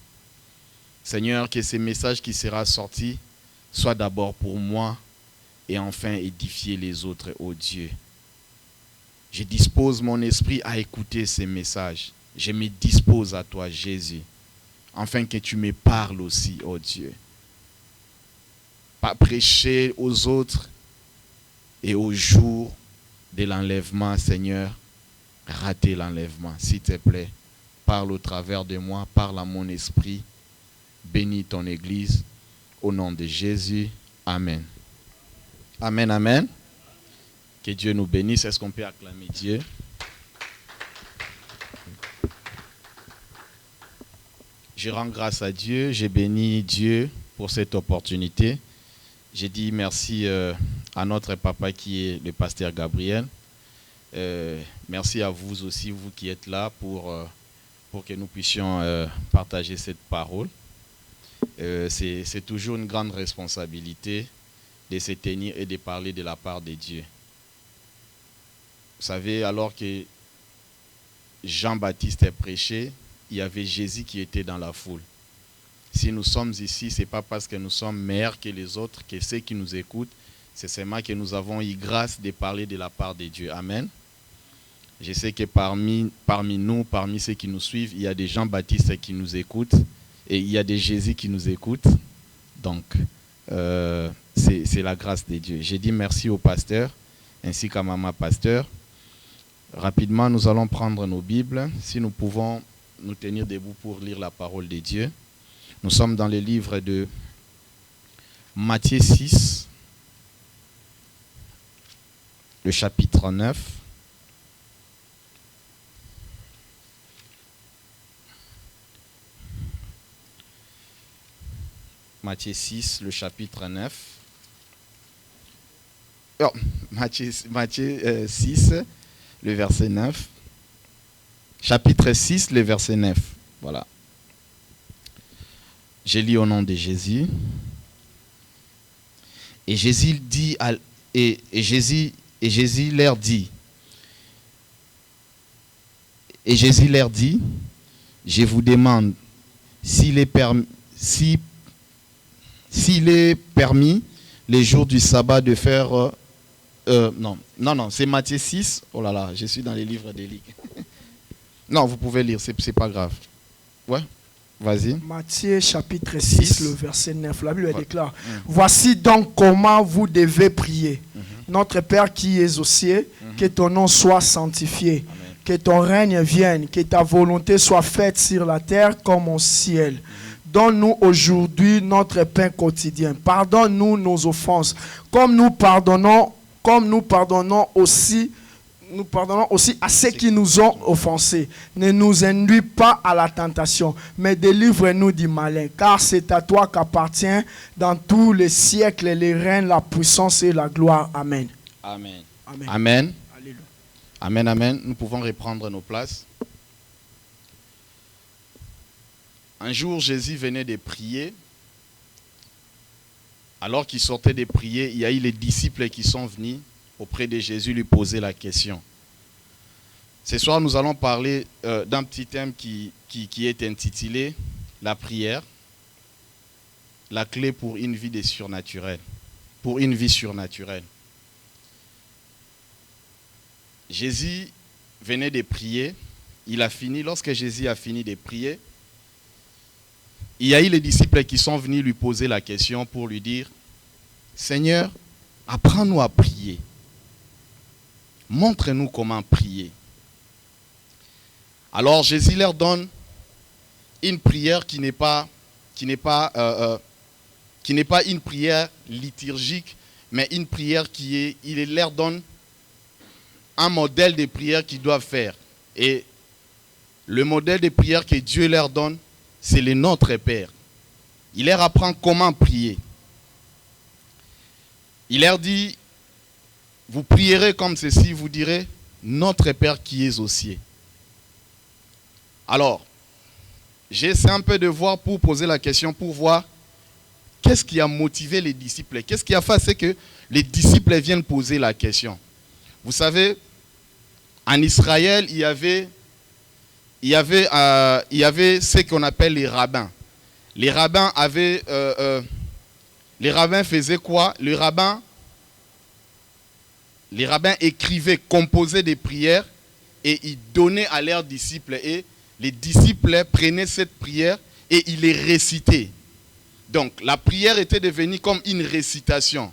Seigneur, que ce message qui sera sorti soit d'abord pour moi et enfin édifier les autres, ô Dieu. Je dispose mon esprit à écouter ces messages. Je me dispose à toi, Jésus, afin que tu me parles aussi, ô Dieu. Pas prêcher aux autres et au jour de l'enlèvement, Seigneur, rater l'enlèvement. S'il te plaît, parle au travers de moi, parle à mon esprit. Bénis ton Église. Au nom de Jésus. Amen. Amen, amen. Que Dieu nous bénisse. Est-ce qu'on peut acclamer Dieu? Je rends grâce à Dieu. Je bénis Dieu pour cette opportunité. J'ai dit merci à notre papa qui est le pasteur Gabriel. Merci à vous aussi, vous qui êtes là pour que nous puissions partager cette parole. C'est toujours une grande responsabilité de se tenir et de parler de la part de Dieu. Vous savez, alors que Jean-Baptiste prêchait, il y avait Jésus qui était dans la foule. Si nous sommes ici, ce n'est pas parce que nous sommes meilleurs que les autres, que ceux qui nous écoutent, c'est seulement que nous avons eu grâce de parler de la part de Dieu. Amen. Je sais que parmi nous, parmi ceux qui nous suivent, il y a des Jean-Baptiste qui nous écoutent et il y a des Jésus qui nous écoutent. Donc, c'est la grâce de Dieu. J'ai dit merci au pasteur ainsi qu'à maman pasteur. Rapidement, nous allons prendre nos Bibles. Si nous pouvons nous tenir debout pour lire la parole de Dieu. Nous sommes dans le livre de Matthieu 6, le chapitre 9. Matthieu 6, le chapitre 9. Oh, Matthieu 6, le verset 9. Chapitre 6, le verset 9. Voilà. Je lis au nom de Jésus. Et Jésus Et Jésus leur dit, je vous demande s'il est permis les jours du sabbat de faire... non, c'est Matthieu 6. Oh là là, je suis dans les livres d'Élie. Non, vous pouvez lire, c'est pas grave. Ouais, vas-y. Matthieu chapitre 6, le verset 9. La Bible déclare, voici donc comment vous devez prier. Notre Père qui es aux cieux, que ton nom soit sanctifié. Amen. Que ton règne vienne, que ta volonté soit faite sur la terre comme au ciel. Donne-nous aujourd'hui notre pain quotidien. Pardonne-nous nos offenses, comme nous pardonnons aussi à ceux qui nous ont offensés. Ne nous induis pas à la tentation, mais délivre-nous du malin, car c'est à toi qu'appartient dans tous les siècles les règnes, la puissance et la gloire. Amen. Amen. Amen. Amen. Alléluia. Amen, amen. Nous pouvons reprendre nos places. Un jour, Jésus venait de prier. Alors qu'il sortait de prier, il y a eu les disciples qui sont venus auprès de Jésus lui poser la question. Ce soir, nous allons parler d'un petit thème qui est intitulé « La prière, la clé pour une vie surnaturelle. » Pour une vie surnaturelle. Jésus venait de prier. Il a fini. Lorsque Jésus a fini de prier, il y a eu les disciples qui sont venus lui poser la question pour lui dire « Seigneur, apprends-nous à prier. Montre-nous comment prier. » Alors Jésus leur donne une prière qui n'est pas une prière liturgique, mais une prière il leur donne un modèle de prière qu'ils doivent faire. Et le modèle de prière que Dieu leur donne, c'est le Notre Père. Il leur apprend comment prier. Il leur dit, vous prierez comme ceci, vous direz, Notre Père qui es aux cieux. Alors, j'essaie un peu de voir pour poser la question, pour voir qu'est-ce qui a motivé les disciples. Qu'est-ce qui a fait, c'est que les disciples viennent poser la question. Vous savez, en Israël, il y avait ce qu'on appelle les rabbins. Les rabbins faisaient quoi? Les rabbins écrivaient, composaient des prières et ils donnaient à leurs disciples. Et les disciples prenaient cette prière et ils les récitaient. Donc la prière était devenue comme une récitation.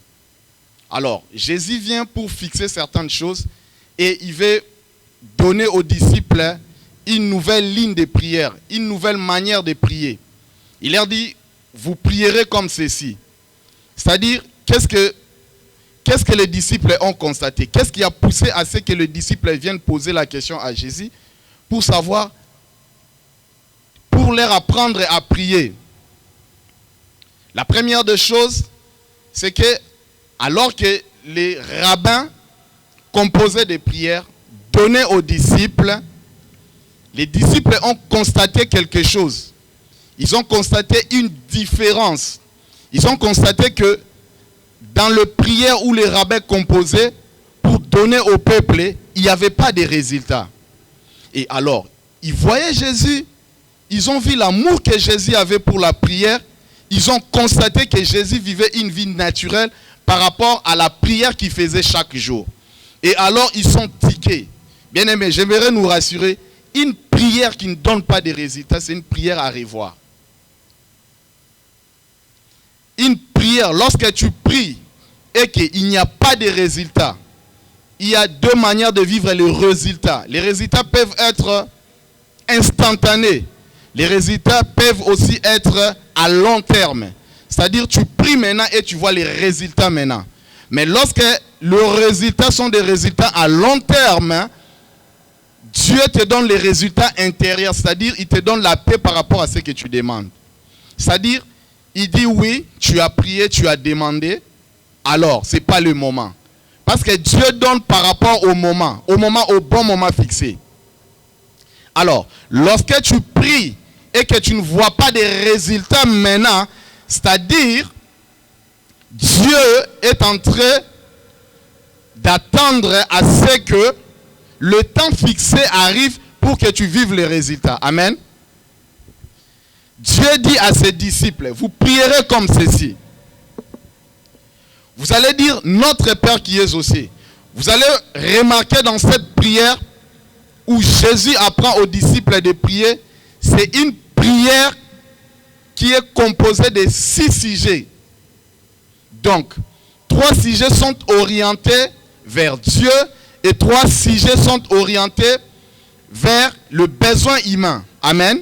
Alors Jésus vient pour fixer certaines choses et il veut donner aux disciples une nouvelle ligne de prière, une nouvelle manière de prier. Il leur dit, vous prierez comme ceci. C'est-à-dire, qu'est-ce que les disciples ont constaté? Qu'est-ce qui a poussé à ce que les disciples viennent poser la question à Jésus pour savoir, pour leur apprendre à prier? La première des choses, c'est que alors que les rabbins composaient des prières, donnaient aux disciples, les disciples ont constaté quelque chose. Ils ont constaté une différence. Ils ont constaté que dans le prière où les rabbins composaient pour donner au peuple, il n'y avait pas de résultats. Et alors, ils voyaient Jésus, ils ont vu l'amour que Jésus avait pour la prière, ils ont constaté que Jésus vivait une vie naturelle par rapport à la prière qu'il faisait chaque jour. Et alors, ils sont tiqués. Bien aimés, j'aimerais nous rassurer, une prière qui ne donne pas de résultats, c'est une prière à revoir. Une prière, lorsque tu pries et qu'il n'y a pas de résultats, il y a deux manières de vivre les résultats. Les résultats peuvent être instantanés. Les résultats peuvent aussi être à long terme. C'est-à-dire tu pries maintenant et tu vois les résultats maintenant. Mais lorsque les résultats sont des résultats à long terme, Dieu te donne les résultats intérieurs. C'est-à-dire il te donne la paix par rapport à ce que tu demandes. C'est-à-dire il dit oui, tu as prié, tu as demandé, alors ce n'est pas le moment. Parce que Dieu donne par rapport au bon moment fixé. Alors, lorsque tu pries et que tu ne vois pas de résultats maintenant, c'est-à-dire Dieu est en train d'attendre à ce que le temps fixé arrive pour que tu vives les résultats. Amen. Dieu dit à ses disciples, vous prierez comme ceci. Vous allez dire, notre Père qui es aux cieux. Vous allez remarquer dans cette prière où Jésus apprend aux disciples de prier, c'est une prière qui est composée de 6 sujets. Donc, 3 sujets sont orientés vers Dieu et 3 sujets sont orientés vers le besoin humain. Amen.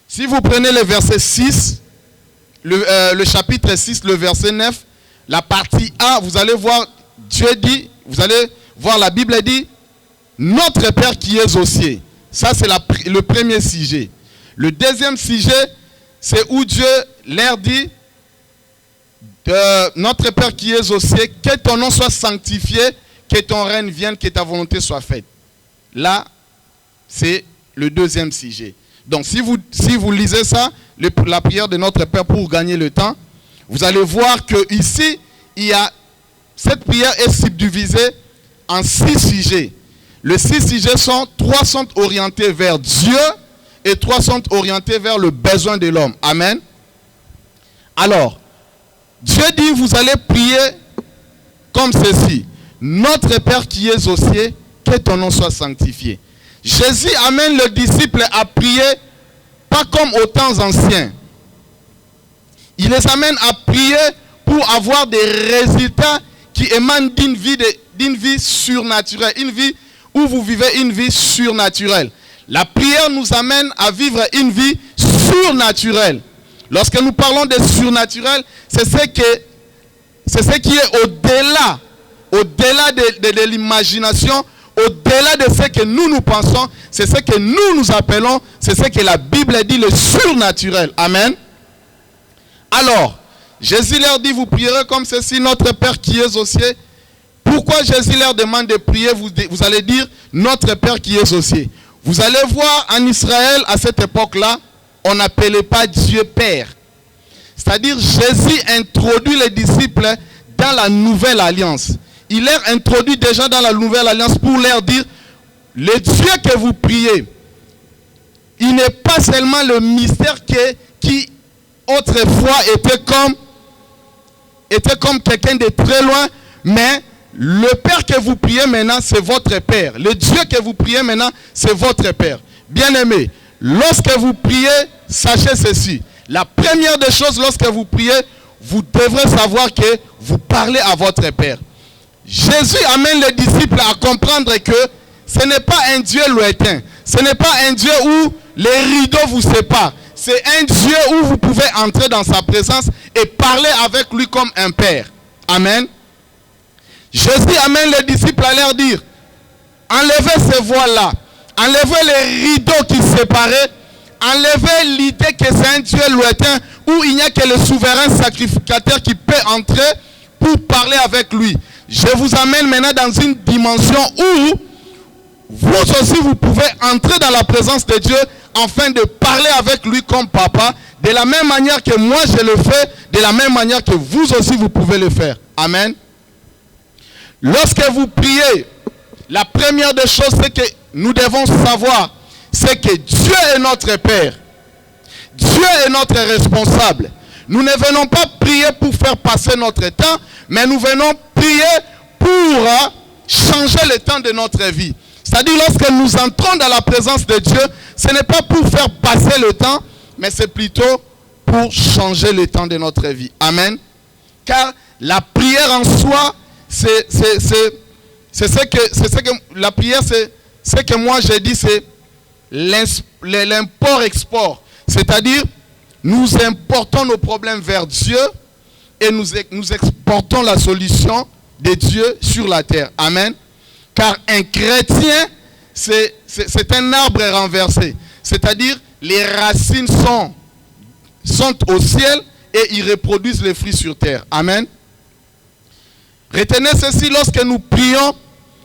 Si vous prenez le verset 6, le chapitre 6, le verset 9, la partie A, vous allez voir, Dieu dit, vous allez voir la Bible dit, notre Père qui es aux cieux. Ça, c'est le premier sujet. Le deuxième sujet, c'est où Dieu leur dit, notre Père qui es aux cieux, que ton nom soit sanctifié, que ton règne vienne, que ta volonté soit faite. Là, c'est le deuxième sujet. Donc, si vous lisez ça, la prière de notre Père pour gagner le temps, vous allez voir que ici, cette prière est subdivisée en 6 sujets. Les 6 sujets sont, 3 sont orientés vers Dieu et 3 sont orientés vers le besoin de l'homme. Amen. Alors, Dieu dit, vous allez prier comme ceci. Notre Père qui es aux cieux, que ton nom soit sanctifié. Jésus amène le disciple à prier, pas comme aux temps anciens. Il les amène à prier pour avoir des résultats qui émanent d'une vie surnaturelle, une vie où vous vivez une vie surnaturelle. La prière nous amène à vivre une vie surnaturelle. Lorsque nous parlons de surnaturel, c'est ce qui est au-delà de l'imagination, au-delà de ce que nous pensons, c'est ce que nous appelons, c'est ce que la Bible dit, le surnaturel. Amen. Alors, Jésus leur dit, vous prierez comme ceci, notre Père qui es aux cieux. Pourquoi Jésus leur demande de prier? Vous allez dire, notre Père qui es aux cieux. Vous allez voir, en Israël, à cette époque-là, on n'appelait pas Dieu Père. C'est-à-dire, Jésus introduit les disciples dans la nouvelle alliance. Il leur introduit déjà dans la nouvelle alliance pour leur dire, le Dieu que vous priez, il n'est pas seulement le mystère qui autrefois était comme quelqu'un de très loin, mais le Père que vous priez maintenant, c'est votre Père. Le Dieu que vous priez maintenant, c'est votre Père. Bien-aimé, lorsque vous priez, sachez ceci. La première des choses, lorsque vous priez, vous devrez savoir que vous parlez à votre Père. Jésus amène les disciples à comprendre que ce n'est pas un Dieu lointain. Ce n'est pas un Dieu où les rideaux vous séparent. C'est un Dieu où vous pouvez entrer dans sa présence et parler avec lui comme un Père. Amen. Jésus amène les disciples à leur dire, enlevez ces voiles-là, enlevez les rideaux qui séparaient, enlevez l'idée que c'est un Dieu lointain où il n'y a que le souverain sacrificateur qui peut entrer pour parler avec lui. Je vous amène maintenant dans une dimension où vous aussi vous pouvez entrer dans la présence de Dieu afin de parler avec lui comme papa, de la même manière que moi je le fais, de la même manière que vous aussi vous pouvez le faire. Amen. Lorsque vous priez, la première des choses c'est que nous devons savoir, c'est que Dieu est notre Père. Dieu est notre responsable. Nous ne venons pas prier pour faire passer notre temps, mais nous venons prier pour changer le temps de notre vie. C'est-à-dire lorsque nous entrons dans la présence de Dieu, ce n'est pas pour faire passer le temps, mais c'est plutôt pour changer le temps de notre vie. Amen. Car la prière en soi, c'est ce que la prière, c'est ce que moi j'ai dit, c'est l'import-export. C'est-à-dire, nous importons nos problèmes vers Dieu et nous exportons la solution de Dieu sur la terre. Amen. Car un chrétien, c'est un arbre renversé. C'est-à-dire, les racines sont au ciel et ils reproduisent les fruits sur terre. Amen. Retenez ceci, lorsque nous prions,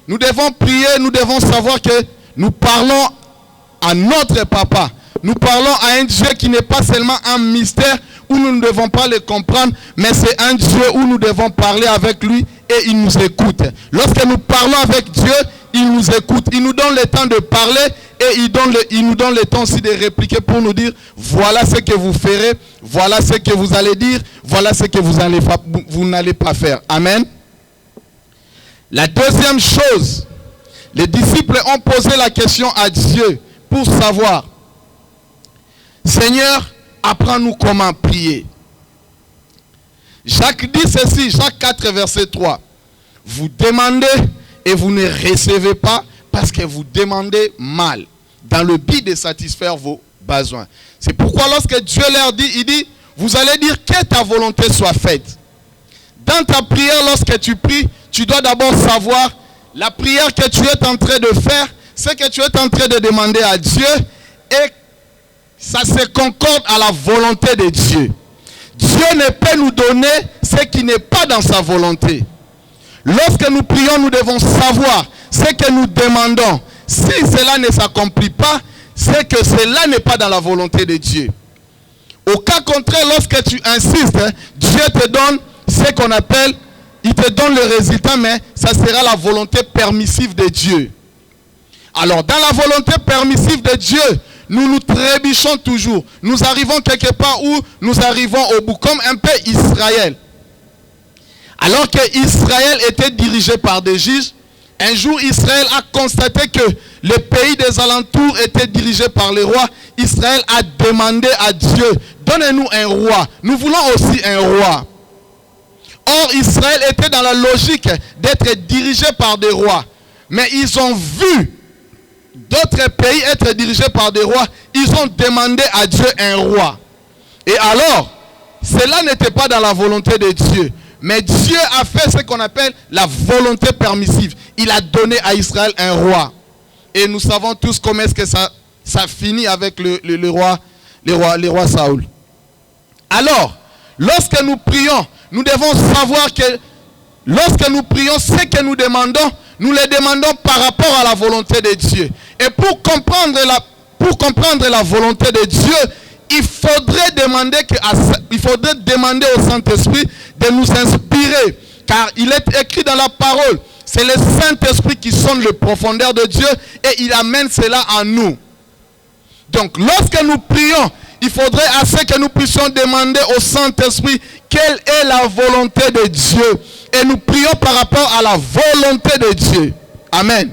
nous devons prier, nous devons savoir que nous parlons à notre papa. Nous parlons à un Dieu qui n'est pas seulement un mystère où nous ne devons pas le comprendre, mais c'est un Dieu où nous devons parler avec lui et il nous écoute. Lorsque nous parlons avec Dieu, il nous écoute. Il nous donne le temps de parler et il nous donne le temps aussi de répliquer pour nous dire voilà ce que vous ferez, voilà ce que vous allez dire, voilà ce que vous n'allez pas faire. Amen. La deuxième chose, les disciples ont posé la question à Dieu pour savoir, Seigneur, apprends-nous comment prier. Jacques dit ceci, Jacques 4, verset 3. Vous demandez et vous ne recevez pas parce que vous demandez mal, dans le but de satisfaire vos besoins. C'est pourquoi lorsque Dieu leur dit, il dit, vous allez dire que ta volonté soit faite. Dans ta prière, lorsque tu pries, tu dois d'abord savoir la prière que tu es en train de faire, ce que tu es en train de demander à Dieu, et ça se concorde à la volonté de Dieu. Dieu ne peut nous donner ce qui n'est pas dans sa volonté. Lorsque nous prions, nous devons savoir ce que nous demandons. Si cela ne s'accomplit pas, c'est que cela n'est pas dans la volonté de Dieu. Au cas contraire, lorsque tu insistes, Dieu te donne ce qu'on appelle, il te donne le résultat, mais ça sera la volonté permissive de Dieu. Alors, dans la volonté permissive de Dieu, nous nous trébuchons toujours. Nous arrivons quelque part où nous arrivons au bout, comme un peu Israël. Alors que Israël était dirigé par des juges, un jour Israël a constaté que le pays des alentours était dirigé par les rois. Israël a demandé à Dieu, donnez-nous un roi. Nous voulons aussi un roi. Or, Israël était dans la logique d'être dirigé par des rois. Mais ils ont vu d'autres pays être dirigés par des rois. Ils ont demandé à Dieu un roi. Et alors, cela n'était pas dans la volonté de Dieu. Mais Dieu a fait ce qu'on appelle la volonté permissive. Il a donné à Israël un roi. Et nous savons tous comment est-ce que ça finit avec le roi Saoul. Alors, lorsque nous prions, nous devons savoir que lorsque nous prions, ce que nous demandons, nous le demandons par rapport à la volonté de Dieu. Et pour comprendre la volonté de Dieu, il faudrait demander au Saint-Esprit de nous inspirer. Car il est écrit dans la parole, c'est le Saint-Esprit qui sonde les profondeurs de Dieu et il amène cela en nous. Donc lorsque nous prions, il faudrait assez que nous puissions demander au Saint-Esprit quelle est la volonté de Dieu. Et nous prions par rapport à la volonté de Dieu. Amen.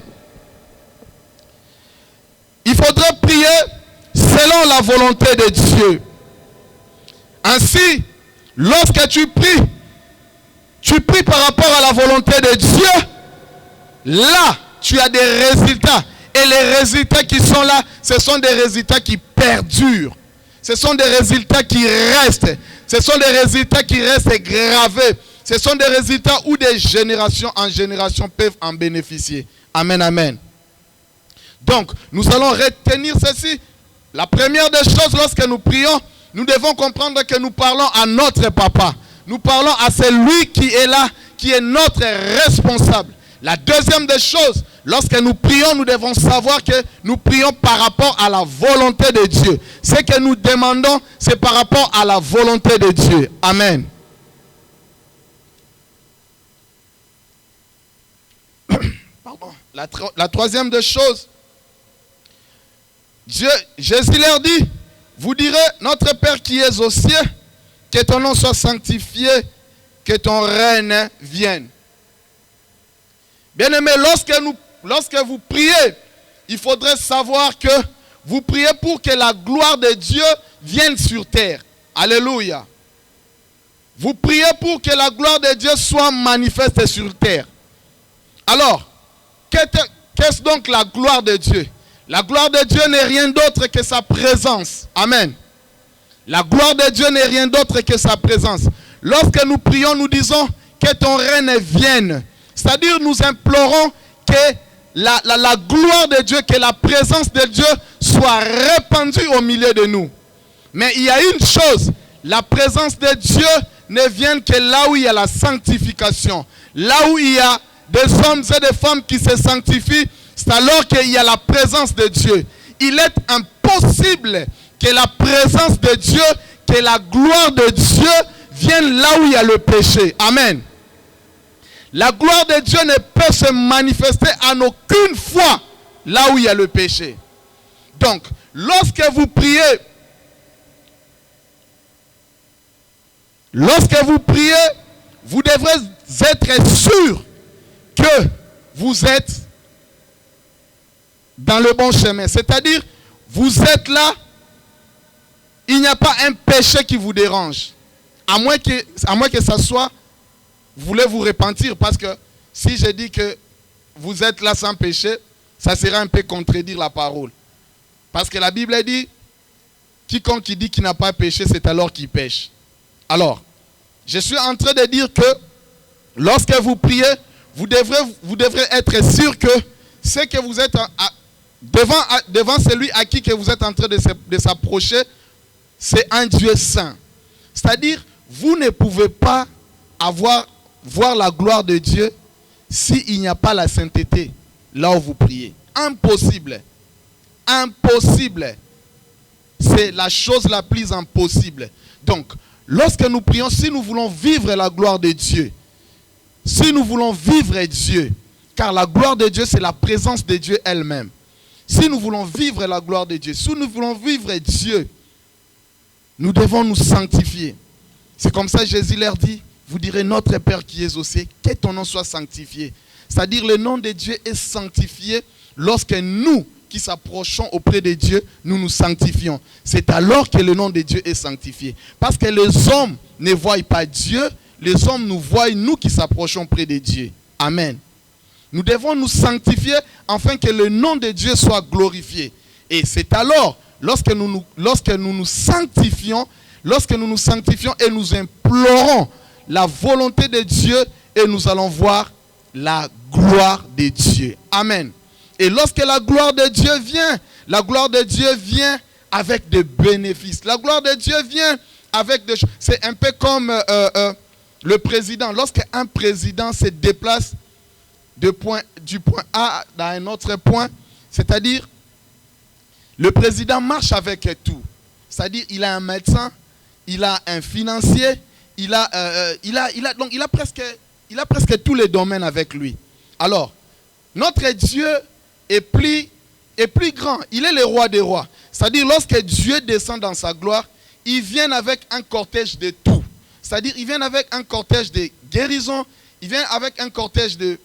Il faudrait prier selon la volonté de Dieu. Ainsi, lorsque tu pries par rapport à la volonté de Dieu, là, tu as des résultats. Et les résultats qui sont là, ce sont des résultats qui perdurent. Ce sont des résultats qui restent. Ce sont des résultats qui restent gravés. Ce sont des résultats où de génération en génération peuvent en bénéficier. Amen, amen. Donc, nous allons retenir ceci. La première des choses, lorsque nous prions, nous devons comprendre que nous parlons à notre papa. Nous parlons à celui qui est là, qui est notre responsable. La deuxième des choses, lorsque nous prions, nous devons savoir que nous prions par rapport à la volonté de Dieu. Ce que nous demandons, c'est par rapport à la volonté de Dieu. Amen. Pardon. La troisième des choses, Jésus leur dit, vous direz, notre Père qui es aux cieux, que ton nom soit sanctifié, que ton règne vienne. Bien-aimés, lorsque vous priez, il faudrait savoir que vous priez pour que la gloire de Dieu vienne sur terre. Alléluia. Vous priez pour que la gloire de Dieu soit manifeste sur terre. Alors, qu'est-ce donc la gloire de Dieu? La gloire de Dieu n'est rien d'autre que sa présence. Amen. La gloire de Dieu n'est rien d'autre que sa présence. Lorsque nous prions, nous disons que ton règne vienne. C'est-à-dire, nous implorons que la gloire de Dieu, que la présence de Dieu soit répandue au milieu de nous. Mais il y a une chose, la présence de Dieu ne vient que là où il y a la sanctification. Là où il y a des hommes et des femmes qui se sanctifient, c'est alors qu'il y a la présence de Dieu. Il est impossible que la présence de Dieu, que la gloire de Dieu vienne là où il y a le péché. Amen. La gloire de Dieu ne peut se manifester en aucune fois là où il y a le péché. Donc, lorsque vous priez, vous devrez être sûr que vous êtes dans le bon chemin. C'est-à-dire, vous êtes là, il n'y a pas un péché qui vous dérange. À moins que ça soit, vous voulez vous repentir. Parce que si je dis que vous êtes là sans péché, ça serait un peu contredire la parole. Parce que la Bible dit, quiconque qui dit qu'il n'a pas péché, c'est alors qu'il pêche. Alors, je suis en train de dire que lorsque vous priez, vous devrez être sûr que ce que vous êtes devant celui à qui que vous êtes en train de s'approcher, c'est un Dieu saint. C'est-à-dire, vous ne pouvez pas voir la gloire de Dieu s'il n'y a pas la sainteté là où vous priez. Impossible. Impossible. C'est la chose la plus impossible. Donc, lorsque nous prions, si nous voulons vivre la gloire de Dieu, si nous voulons vivre Dieu, car la gloire de Dieu, c'est la présence de Dieu elle-même. Si nous voulons vivre la gloire de Dieu, si nous voulons vivre Dieu, nous devons nous sanctifier. C'est comme ça que Jésus leur dit, vous direz, notre Père qui es aux cieux, que ton nom soit sanctifié. C'est-à-dire, le nom de Dieu est sanctifié lorsque nous, qui s'approchons auprès de Dieu, nous nous sanctifions. C'est alors que le nom de Dieu est sanctifié. Parce que les hommes ne voient pas Dieu, les hommes nous voient, nous qui s'approchons près de Dieu. Amen. Nous devons nous sanctifier afin que le nom de Dieu soit glorifié. Et c'est alors, lorsque nous nous sanctifions et nous implorons la volonté de Dieu, et nous allons voir la gloire de Dieu. Amen. Et lorsque la gloire de Dieu vient avec des bénéfices. La gloire de Dieu vient avec des choses. C'est un peu comme le président. Lorsqu'un président se déplace du point A à un autre point, c'est-à-dire, le président marche avec tout. C'est-à-dire, il a un médecin, il a un financier, il a presque tous les domaines avec lui. Alors, notre Dieu est plus grand. Il est le roi des rois. C'est-à-dire, lorsque Dieu descend dans sa gloire, il vient avec un cortège de tout. C'est-à-dire, il vient avec un cortège de guérison, il vient avec un cortège de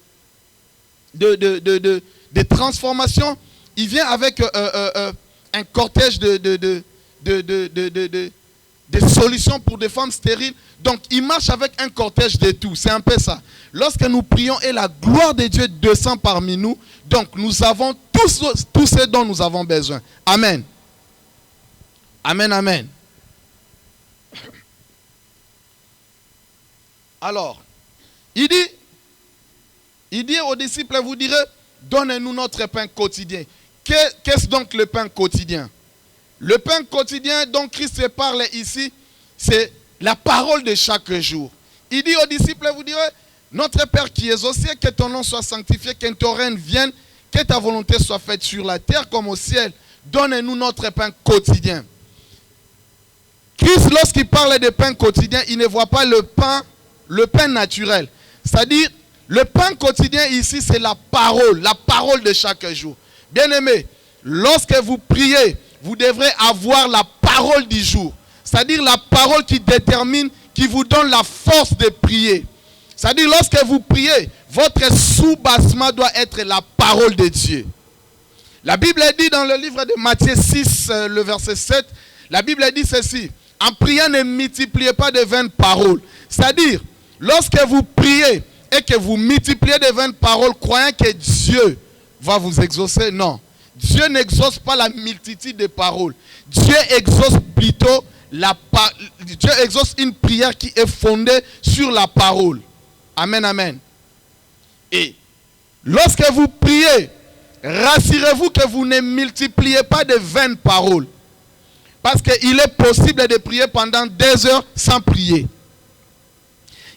transformation, il vient avec un cortège de solutions pour des femmes stériles. Donc, il marche avec un cortège de tout. C'est un peu ça. Lorsque nous prions et la gloire de Dieu descend parmi nous, donc nous avons tout ce dont nous avons besoin. Amen. Amen, amen. Alors, il dit aux disciples, vous direz, donnez-nous notre pain quotidien. Qu'est-ce donc le pain quotidien? Le pain quotidien dont Christ parle ici, c'est la parole de chaque jour. Il dit aux disciples, vous direz, notre Père qui es aux cieux, que ton nom soit sanctifié, que ton règne vienne, que ta volonté soit faite sur la terre comme au ciel. Donne-nous notre pain quotidien. Christ, lorsqu'il parle de pain quotidien, il ne voit pas le pain naturel. C'est-à-dire, le pain quotidien ici, c'est la parole de chaque jour. Bien-aimés, lorsque vous priez, vous devrez avoir la parole du jour. C'est-à-dire la parole qui détermine, qui vous donne la force de prier. C'est-à-dire lorsque vous priez, votre soubassement doit être la parole de Dieu. La Bible dit dans le livre de Matthieu 6, le verset 7, la Bible dit ceci, en priant ne multipliez pas de vaines paroles. C'est-à-dire, lorsque vous priez et que vous multipliez de vaines paroles, croyant que Dieu va vous exaucer, non. Dieu n'exauce pas la multitude de paroles. Dieu exauce plutôt Dieu exauce une prière qui est fondée sur la parole. Amen, amen. Et lorsque vous priez, rassurez-vous que vous ne multipliez pas de vaines paroles. Parce qu'il est possible de prier pendant 2 heures sans prier.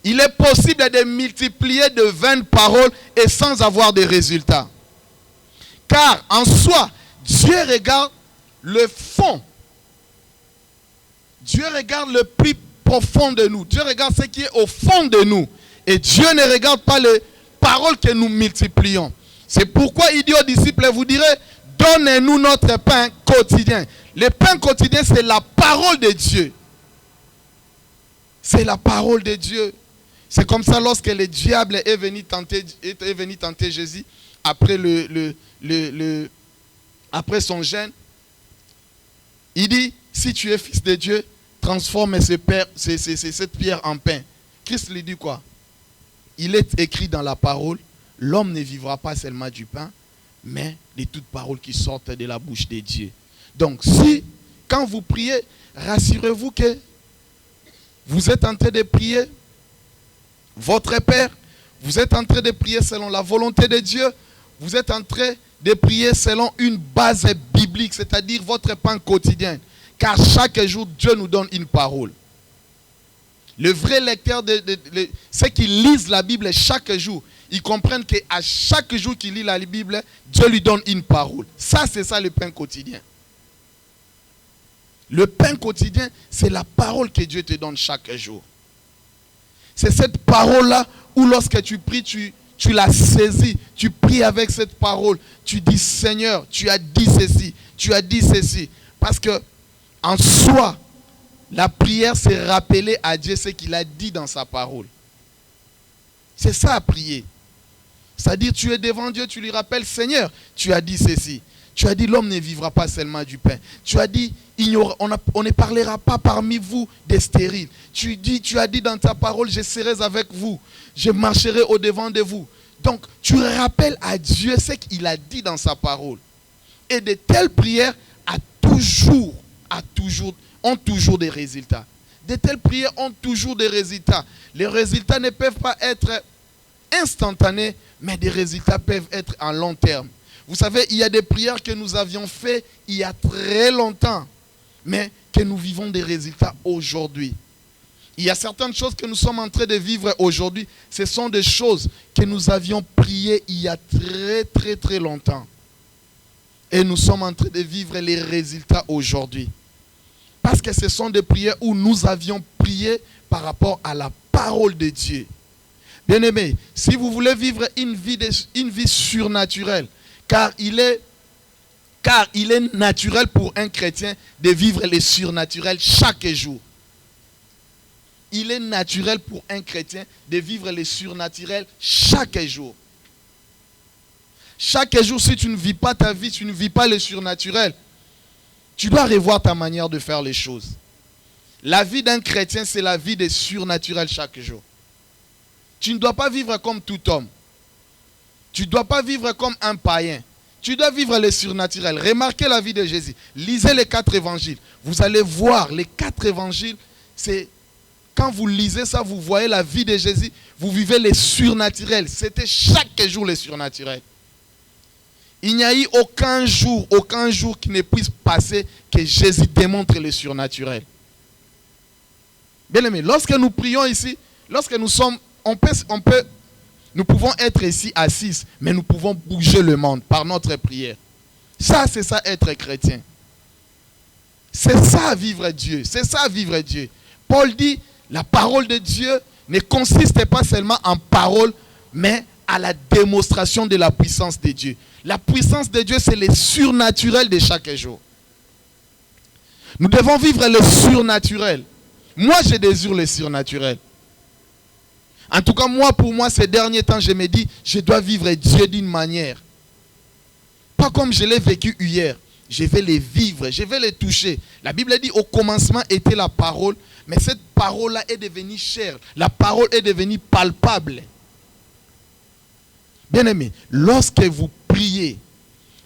Il est possible de multiplier de vaines paroles et sans avoir de résultats. Car en soi, Dieu regarde le fond. Dieu regarde le plus profond de nous. Dieu regarde ce qui est au fond de nous. Et Dieu ne regarde pas les paroles que nous multiplions. C'est pourquoi il dit aux disciples, vous direz, donnez-nous notre pain quotidien. Le pain quotidien, c'est la parole de Dieu. C'est la parole de Dieu. C'est comme ça lorsque le diable est venu tenter Jésus après, après son jeûne. Il dit, si tu es fils de Dieu, transforme cette pierre en pain. Christ lui dit quoi? Il est écrit dans la parole, l'homme ne vivra pas seulement du pain, mais de toutes paroles qui sortent de la bouche de Dieu. Donc quand vous priez, rassurez-vous que vous êtes en train de prier votre Père, vous êtes en train de prier selon la volonté de Dieu, vous êtes en train de prier selon une base biblique, c'est-à-dire votre pain quotidien. Car chaque jour, Dieu nous donne une parole. Le vrai lecteur, ceux qui lisent la Bible chaque jour, ils comprennent qu'à chaque jour qu'il lit la Bible, Dieu lui donne une parole. Ça, c'est ça le pain quotidien. Le pain quotidien, c'est la parole que Dieu te donne chaque jour. C'est cette parole-là où lorsque tu pries, tu la saisis, tu pries avec cette parole. Tu dis, Seigneur, tu as dit ceci, tu as dit ceci. Parce que en soi, la prière, c'est rappeler à Dieu ce qu'il a dit dans sa parole. C'est ça à prier. C'est-à-dire, tu es devant Dieu, tu lui rappelles, Seigneur, tu as dit ceci. Tu as dit, l'homme ne vivra pas seulement du pain. Tu as dit, on ne parlera pas parmi vous des stériles. Tu as dit dans ta parole, je serai avec vous. Je marcherai au-devant de vous. Donc, tu rappelles à Dieu ce qu'il a dit dans sa parole. Et de telles prières ont toujours des résultats. De telles prières ont toujours des résultats. Les résultats ne peuvent pas être instantanés, mais des résultats peuvent être en long terme. Vous savez, il y a des prières que nous avions faites il y a très longtemps, mais que nous vivons des résultats aujourd'hui. Il y a certaines choses que nous sommes en train de vivre aujourd'hui. Ce sont des choses que nous avions priées il y a très très très longtemps. Et nous sommes en train de vivre les résultats aujourd'hui. Parce que ce sont des prières où nous avions prié par rapport à la parole de Dieu. Bien-aimés, si vous voulez vivre une vie surnaturelle, car il est naturel pour un chrétien de vivre le surnaturel chaque jour. Il est naturel pour un chrétien de vivre le surnaturel chaque jour. Chaque jour, si tu ne vis pas ta vie, tu ne vis pas le surnaturel, tu dois revoir ta manière de faire les choses. La vie d'un chrétien, c'est la vie des surnaturels chaque jour. Tu ne dois pas vivre comme tout homme. Tu ne dois pas vivre comme un païen. Tu dois vivre le surnaturel. Remarquez la vie de Jésus. Lisez les 4 évangiles. Vous allez voir les 4 évangiles. C'est quand vous lisez ça, vous voyez la vie de Jésus. Vous vivez le surnaturel. C'était chaque jour le surnaturel. Il n'y a eu aucun jour qui ne puisse passer que Jésus démontre le surnaturel. Bien aimé, lorsque nous prions ici, lorsque nous sommes, nous pouvons être ici assis, mais nous pouvons bouger le monde par notre prière. Ça, c'est ça être chrétien. C'est ça vivre Dieu. C'est ça vivre Dieu. Paul dit, la parole de Dieu ne consiste pas seulement en parole, mais à la démonstration de la puissance de Dieu. La puissance de Dieu, c'est le surnaturel de chaque jour. Nous devons vivre le surnaturel. Moi, je désire le surnaturel. En tout cas, pour moi, ces derniers temps, je me dis, je dois vivre Dieu d'une manière. Pas comme je l'ai vécu hier. Je vais les vivre, je vais les toucher. La Bible dit, au commencement était la parole, mais cette parole-là est devenue chère. La parole est devenue palpable. Bien-aimés, lorsque vous priez,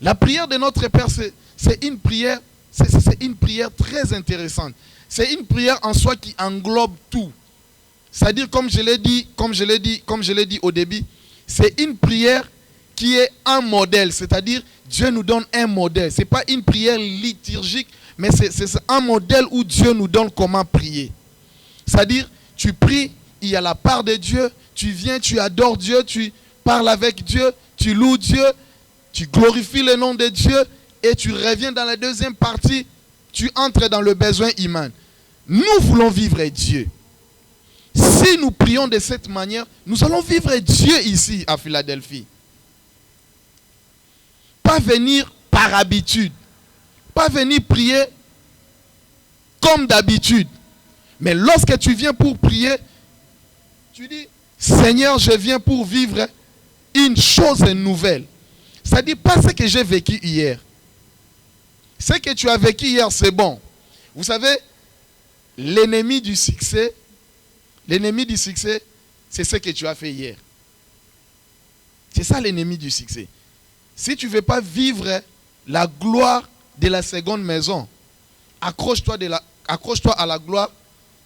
la prière de notre Père, c'est une prière très intéressante. C'est une prière en soi qui englobe tout. C'est-à-dire, comme je l'ai dit au début, c'est une prière qui est un modèle. C'est-à-dire, Dieu nous donne un modèle. Ce n'est pas une prière liturgique, mais c'est un modèle où Dieu nous donne comment prier. C'est-à-dire, tu pries, il y a la part de Dieu, tu viens, tu adores Dieu, tu parles avec Dieu, tu loues Dieu, tu glorifies le nom de Dieu et tu reviens dans la deuxième partie, tu entres dans le besoin humain. Nous voulons vivre Dieu. si nous prions de cette manière, nous allons vivre Dieu ici à Philadelphie. Pas venir par habitude. Pas venir prier comme d'habitude. Mais lorsque tu viens pour prier, tu dis, Seigneur, je viens pour vivre une chose nouvelle. C'est-à-dire pas ce que j'ai vécu hier. Ce que tu as vécu hier, c'est bon. Vous savez, l'ennemi du succès, c'est ce que tu as fait hier. C'est ça l'ennemi du succès. Si tu ne veux pas vivre la gloire de la seconde maison, accroche-toi à la gloire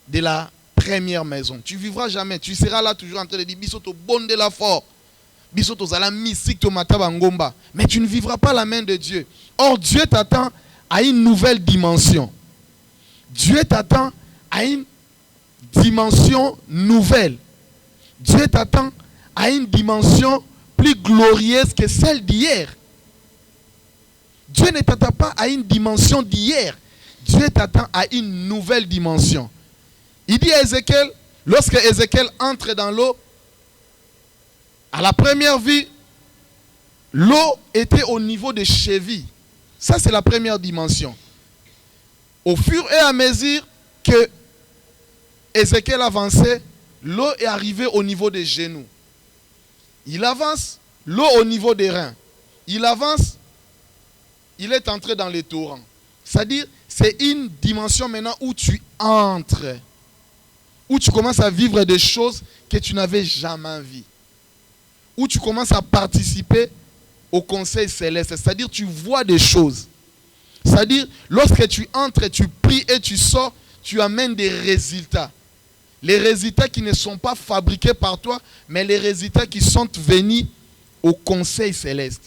de la première maison. Tu ne vivras jamais. Tu seras là toujours en train de dire Bisoto bon de la fort. Bisoto zala misik to mataba ngomba. Mais tu ne vivras pas la main de Dieu. Or, Dieu t'attend à une nouvelle dimension. Dieu t'attend à une dimension nouvelle. Dieu t'attend à une dimension plus glorieuse que celle d'hier. Dieu ne t'attend pas à une dimension d'hier. Dieu t'attend à une nouvelle dimension. Il dit à Ézéchiel, lorsque Ézéchiel entre dans l'eau, à la première vue, l'eau était au niveau des chevilles. Ça, c'est la première dimension. Au fur et à mesure que Ézéchiel avançait, l'eau est arrivée au niveau des genoux. Il avance, l'eau au niveau des reins. Il avance, il est entré dans les torrents. C'est-à-dire, c'est une dimension maintenant où tu entres, où tu commences à vivre des choses que tu n'avais jamais vues, où tu commences à participer au conseil céleste. C'est-à-dire, tu vois des choses. C'est-à-dire, lorsque tu entres, tu pries et tu sors, tu amènes des résultats. Les résultats qui ne sont pas fabriqués par toi, mais les résultats qui sont venus au conseil céleste.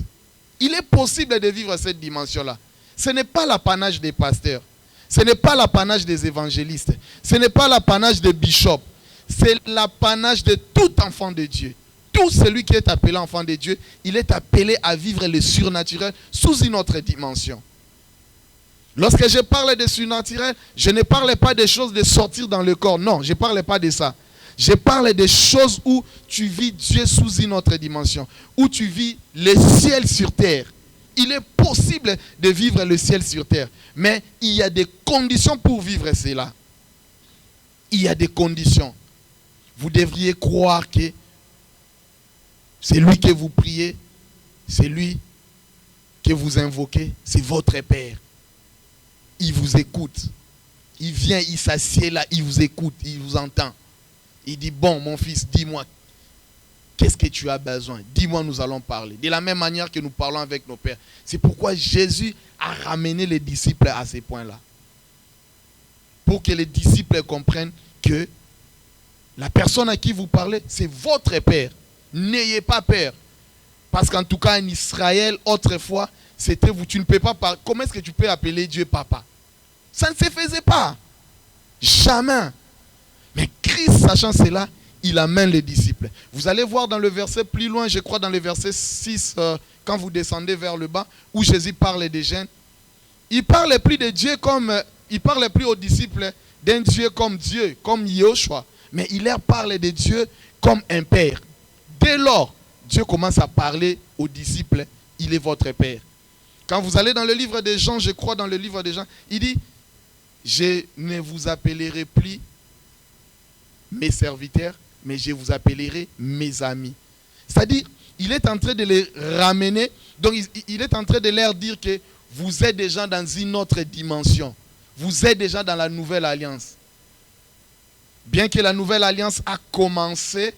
Il est possible de vivre cette dimension-là. Ce n'est pas l'apanage des pasteurs. Ce n'est pas l'apanage des évangélistes. Ce n'est pas l'apanage des bishops. C'est l'apanage de tout enfant de Dieu. Tout celui qui est appelé enfant de Dieu, il est appelé à vivre le surnaturel sous une autre dimension. Lorsque je parle de surnaturel, je ne parle pas des choses de sortir dans le corps. Non, je ne parle pas de ça. Je parle des choses où tu vis Dieu sous une autre dimension. Où tu vis le ciel sur terre. Il est possible de vivre le ciel sur terre. Mais il y a des conditions pour vivre cela. Il y a des conditions. Vous devriez croire que c'est lui que vous priez, c'est lui que vous invoquez, c'est votre Père. Il vous écoute. Il vient, il s'assied là, il vous écoute, il vous entend. Il dit, bon, mon fils, dis-moi, qu'est-ce que tu as besoin? Dis-moi, nous allons parler. De la même manière que nous parlons avec nos pères. C'est pourquoi Jésus a ramené les disciples à ces points-là. Pour que les disciples comprennent que la personne à qui vous parlez, c'est votre Père. N'ayez pas peur. Parce qu'en tout cas, en Israël, autrefois, c'était vous. Tu ne peux pas parler. Comment est-ce que tu peux appeler Dieu papa? Ça ne se faisait pas. Jamais. Mais Christ, sachant cela, il amène les disciples. Vous allez voir dans le verset plus loin, je crois dans le verset 6, quand vous descendez vers le bas, où Jésus parle des jeunes. Il ne parle plus de Dieu comme... il ne parle plus aux disciples d'un Dieu, comme Yahushua. Mais il leur parle de Dieu comme un Père. Dès lors, Dieu commence à parler aux disciples. Il est votre Père. Quand vous allez dans le livre des Jean, je crois dans le livre des Jean, il dit, je ne vous appellerai plus mes serviteurs, mais je vous appellerai mes amis. C'est-à-dire, il est en train de les ramener, donc il est en train de leur dire que vous êtes déjà dans une autre dimension. Vous êtes déjà dans la nouvelle alliance. Bien que la nouvelle alliance a commencé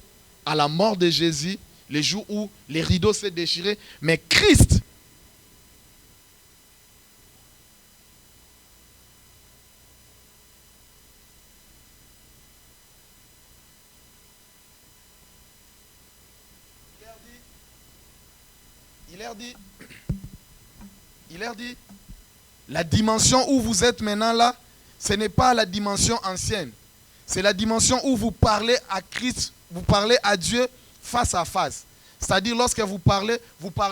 à la mort de Jésus, le jour où les rideaux s'est déchirés, mais Christ il leur dit, la dimension où vous êtes maintenant là, ce n'est pas la dimension ancienne. C'est la dimension où vous parlez à Christ, vous parlez à Dieu face à face. C'est-à-dire lorsque vous parlez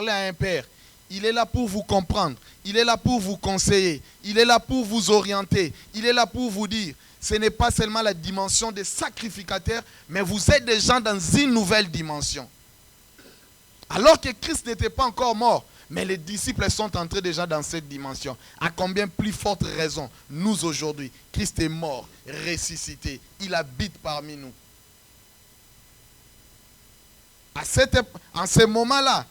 à un Père. Il est là pour vous comprendre. Il est là pour vous conseiller. Il est là pour vous orienter. Il est là pour vous dire, ce n'est pas seulement la dimension des sacrificateurs, mais vous êtes des gens dans une nouvelle dimension. Alors que Christ n'était pas encore mort, mais les disciples sont entrés déjà dans cette dimension. À combien plus forte raison, nous aujourd'hui, Christ est mort, ressuscité, il habite parmi nous. En ce moment-là,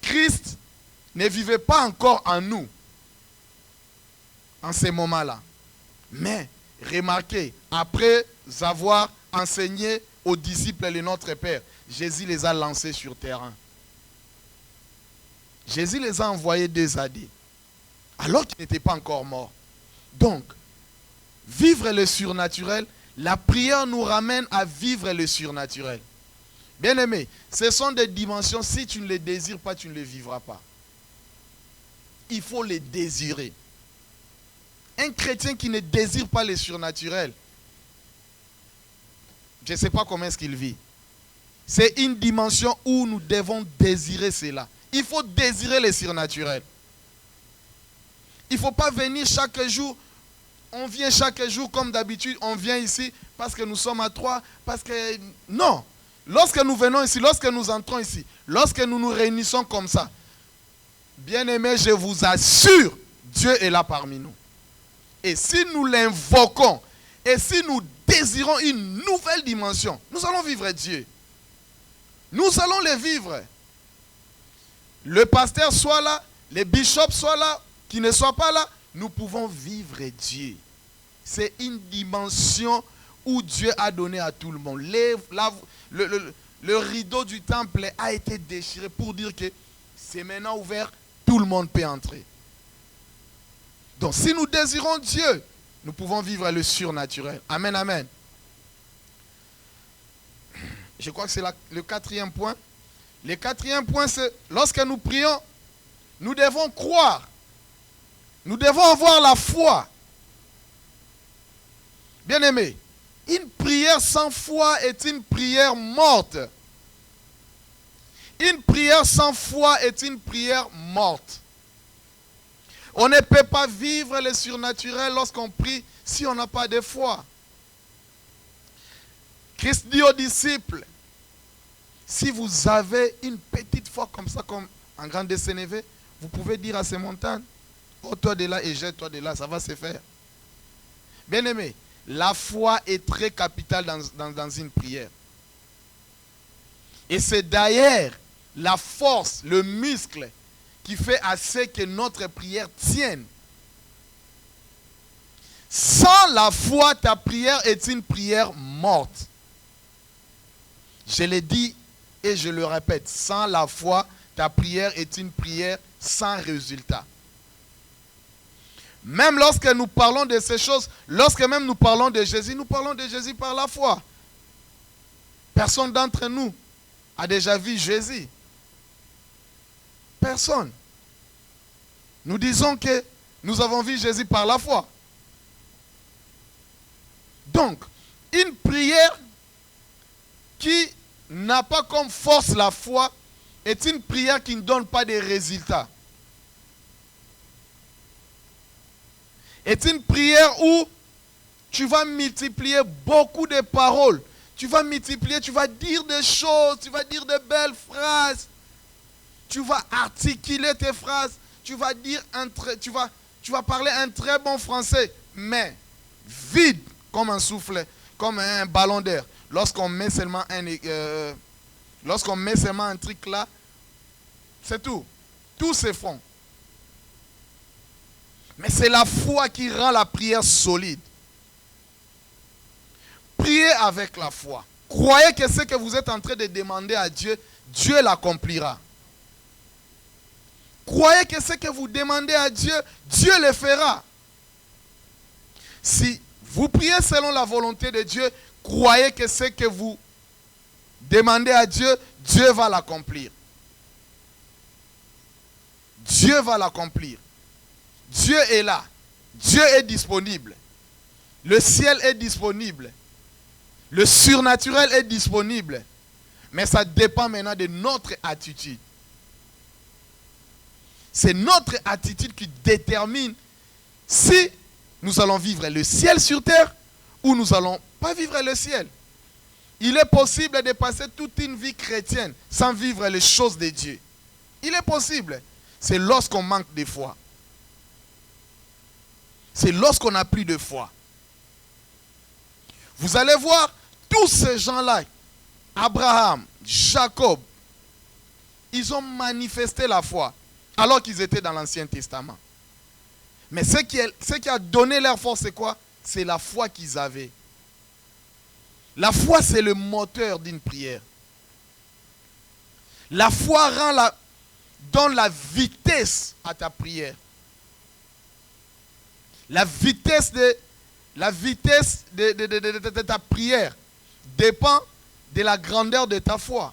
Christ ne vivait pas encore en nous. En ce moment-là. Mais, remarquez, après avoir enseigné aux disciples le Notre Père, Jésus les a lancés sur terrain. Jésus les a envoyés 2 années, alors qu'ils n'étaient pas encore morts. Donc, vivre le surnaturel, la prière nous ramène à vivre le surnaturel. Bien-aimés, ce sont des dimensions, si tu ne les désires pas, tu ne les vivras pas. Il faut les désirer. Un chrétien qui ne désire pas le surnaturel, je ne sais pas comment est-ce qu'il vit. C'est une dimension où nous devons désirer cela. Il faut désirer le surnaturel. Il ne faut pas venir chaque jour. On vient chaque jour comme d'habitude. On vient ici parce que nous sommes à 3. Parce que non. Lorsque nous venons ici, lorsque nous entrons ici, lorsque nous nous réunissons comme ça, bien-aimés, je vous assure, Dieu est là parmi nous. Et si nous l'invoquons, et si nous désirons une nouvelle dimension, nous allons vivre Dieu. Nous allons le vivre. Le pasteur soit là, les bishops soient là, qui ne soient pas là, nous pouvons vivre Dieu. C'est une dimension où Dieu a donné à tout le monde. Le rideau du temple a été déchiré pour dire que c'est maintenant ouvert, tout le monde peut entrer. Donc si nous désirons Dieu, nous pouvons vivre le surnaturel. Amen, amen. Je crois que c'est le 4e point. Le 4e point, c'est lorsque nous prions, nous devons croire. Nous devons avoir la foi. Bien-aimés, une prière sans foi est une prière morte. Une prière sans foi est une prière morte. On ne peut pas vivre le surnaturel lorsqu'on prie si on n'a pas de foi. Christ dit aux disciples, si vous avez une petite foi comme ça, comme en grande décennie, vous pouvez dire à ces montagnes, ôte-toi de là et jette-toi de là, ça va se faire. Bien-aimé, la foi est très capitale dans une prière. Et c'est d'ailleurs la force, le muscle qui fait assez que notre prière tienne. Sans la foi, ta prière est une prière morte. Je l'ai dit et je le répète, sans la foi, ta prière est une prière sans résultat. Même lorsque nous parlons de ces choses, lorsque même nous parlons de Jésus par la foi. Personne d'entre nous a déjà vu Jésus. Personne. Nous disons que nous avons vu Jésus par la foi. Donc, une prière qui n'a pas comme force la foi est une prière qui ne donne pas de résultats. Est une prière où tu vas multiplier beaucoup de paroles. Tu vas multiplier, tu vas dire des choses, tu vas dire de belles phrases. Tu vas articuler tes phrases. Tu vas dire tu vas parler un très bon français, mais vide comme un soufflet, comme un ballon d'air. Lorsqu'on met seulement un truc là, c'est tout. Tout s'effondre. Mais c'est la foi qui rend la prière solide. Priez avec la foi. Croyez que ce que vous êtes en train de demander à Dieu, Dieu l'accomplira. Croyez que ce que vous demandez à Dieu, Dieu le fera. Si vous priez selon la volonté de Dieu, croyez que ce que vous demandez à Dieu, Dieu va l'accomplir. Dieu va l'accomplir. Dieu est là. Dieu est disponible. Le ciel est disponible. Le surnaturel est disponible. Mais ça dépend maintenant de notre attitude. C'est notre attitude qui détermine si Nous allons vivre le ciel sur terre ou nous n'allons pas vivre le ciel. Il est possible de passer toute une vie chrétienne sans vivre les choses de Dieu. Il est possible. C'est lorsqu'on manque de foi. C'est lorsqu'on n'a plus de foi. Vous allez voir tous ces gens-là, Abraham, Jacob, ils ont manifesté la foi alors qu'ils étaient dans l'Ancien Testament. Mais ce qui a donné leur force, c'est quoi? C'est la foi qu'ils avaient. La foi, c'est le moteur d'une prière. La foi donne la vitesse à ta prière. La vitesse de ta prière dépend de la grandeur de ta foi.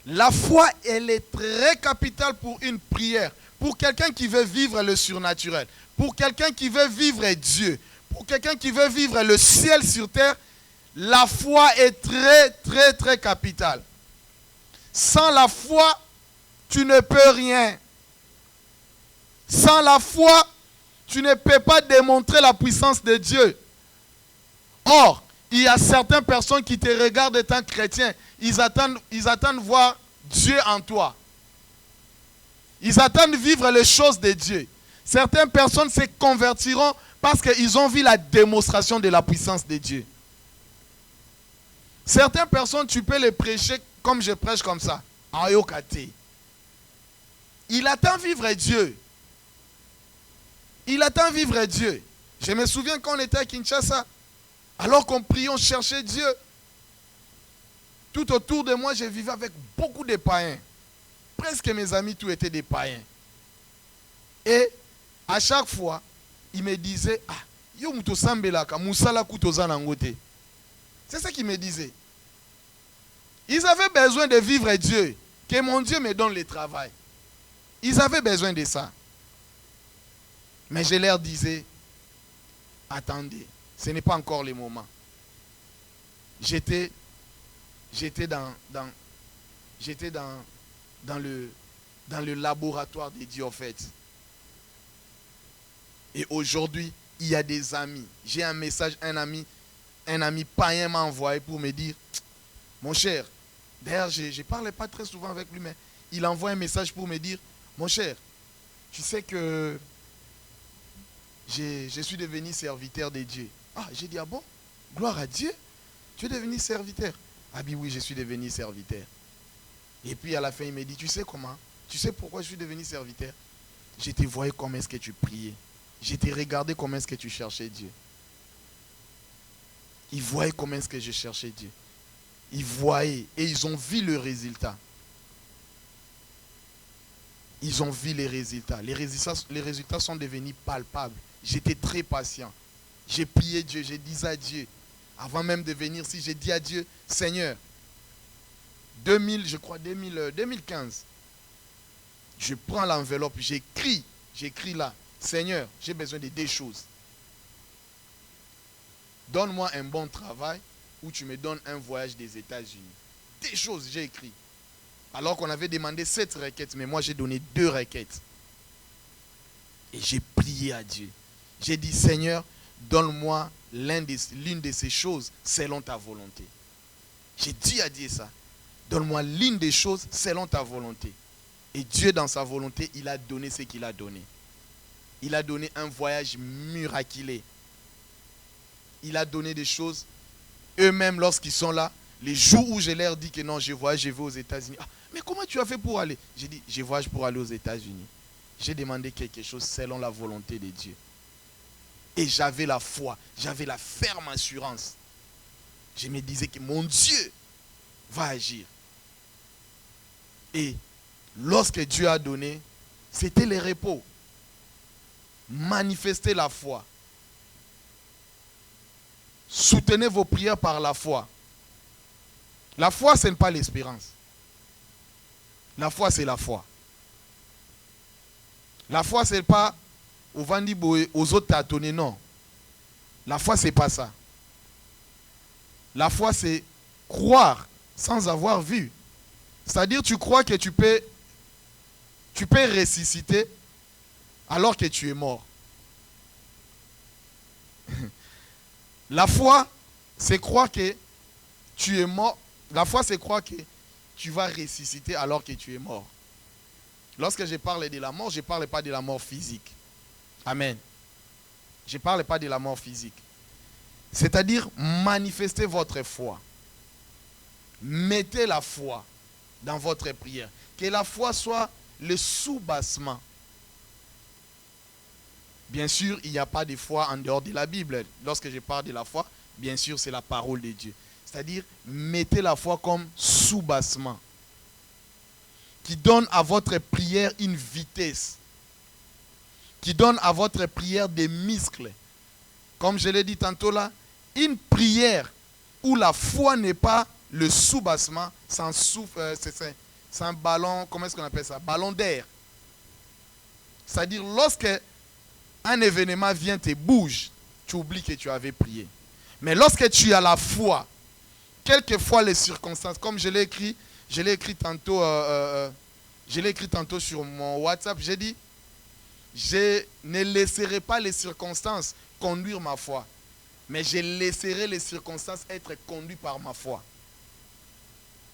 La foi, elle est très capitale pour une prière. Pour quelqu'un qui veut vivre le surnaturel. Pour quelqu'un qui veut vivre Dieu. Pour quelqu'un qui veut vivre le ciel sur terre. La foi est très, très, très capitale. Sans la foi, tu ne peux rien. Sans la foi, tu ne peux pas démontrer la puissance de Dieu. Or, il y a certaines personnes qui te regardent étant chrétien. Ils attendent voir Dieu en toi. Ils attendent vivre les choses de Dieu. Certaines personnes se convertiront parce qu'ils ont vu la démonstration de la puissance de Dieu. Certaines personnes, tu peux les prêcher comme je prêche comme ça. Il attend vivre Dieu. Il attend vivre Dieu. Je me souviens quand on était à Kinshasa, alors qu'on priait, on cherchait Dieu. Tout autour de moi, je vivais avec beaucoup de païens. Presque mes amis, tous étaient des païens. Et à chaque fois, ils me disaient, ah, yo muto sambelaka, musala kutoza nangote. C'est ça qu'ils me disaient. Ils avaient besoin de vivre Dieu, que mon Dieu me donne le travail. Ils avaient besoin de ça. Mais je leur disais, attendez, ce n'est pas encore le moment. J'étais dans le laboratoire de Dieu en fait. Et aujourd'hui, il y a des amis. J'ai un message, un ami païen m'a envoyé pour me dire, mon cher, d'ailleurs je ne parlais pas très souvent avec lui, mais il envoie un message pour me dire, mon cher, tu sais que je suis devenu serviteur de Dieu. Ah, j'ai dit, ah bon? Gloire à Dieu. Tu es devenu serviteur. Ah oui, je suis devenu serviteur. Et puis à la fin, il me dit, tu sais comment? Tu sais pourquoi je suis devenu serviteur? Je te voyais comment est-ce que tu priais. Je te regardais comment est-ce que tu cherchais Dieu. Ils voyaient comment est-ce que je cherchais Dieu. Ils voyaient et ils ont vu le résultat. Ils ont vu les résultats. Les résultats sont devenus palpables. J'étais très patient. J'ai prié Dieu, j'ai dit à Dieu. Avant même de venir ici, j'ai dit à Dieu, Seigneur, 2015, je prends l'enveloppe, j'écris là, Seigneur, j'ai besoin de deux choses. Donne-moi un bon travail ou tu me donnes un voyage des États-Unis. Deux choses, j'ai écrit. Alors qu'on avait demandé 7 requêtes, mais moi j'ai donné 2 requêtes. Et j'ai prié à Dieu. J'ai dit, Seigneur, donne-moi l'une de ces choses selon ta volonté. J'ai dit à Dieu ça. Donne-moi l'une des choses selon ta volonté. Et Dieu, dans sa volonté, il a donné ce qu'il a donné. Il a donné un voyage miraculeux. Il a donné des choses. Eux-mêmes, lorsqu'ils sont là, les jours où je leur dis que non, je voyage, je vais aux États-Unis. Ah, mais comment tu as fait pour aller? J'ai dit, je voyage pour aller aux États-Unis. J'ai demandé quelque chose selon la volonté de Dieu. Et j'avais la foi, j'avais la ferme assurance. Je me disais que mon Dieu va agir. Et lorsque Dieu a donné, c'était le repos. Manifestez la foi. Soutenez vos prières par la foi. La foi, ce n'est pas l'espérance. La foi, c'est la foi. La foi, ce n'est pas au Vandiboé, aux autres tâtonner, non. La foi, ce n'est pas ça. La foi, c'est croire sans avoir vu. C'est-à-dire, tu crois que tu peux ressusciter alors que tu es mort. La foi, c'est croire que tu es mort. La foi, c'est croire que tu vas ressusciter alors que tu es mort. Lorsque je parle de la mort, je ne parle pas de la mort physique. Amen. Je ne parle pas de la mort physique. C'est-à-dire, manifestez votre foi. Mettez la foi dans votre prière. Que la foi soit le soubassement. Bien sûr, il n'y a pas de foi en dehors de la Bible. Lorsque je parle de la foi, bien sûr, c'est la parole de Dieu. C'est-à-dire, mettez la foi comme soubassement qui donne à votre prière une vitesse, qui donne à votre prière des muscles. Comme je l'ai dit tantôt là, une prière où la foi n'est pas le soubassement, c'est un ballon, comment est-ce qu'on appelle ça? Ballon d'air. C'est-à-dire, lorsque un événement vient te bouge, tu oublies que tu avais prié. Mais lorsque tu as la foi, quelquefois les circonstances, comme je l'ai écrit tantôt sur mon WhatsApp, j'ai dit, je ne laisserai pas les circonstances conduire ma foi, mais je laisserai les circonstances être conduites par ma foi.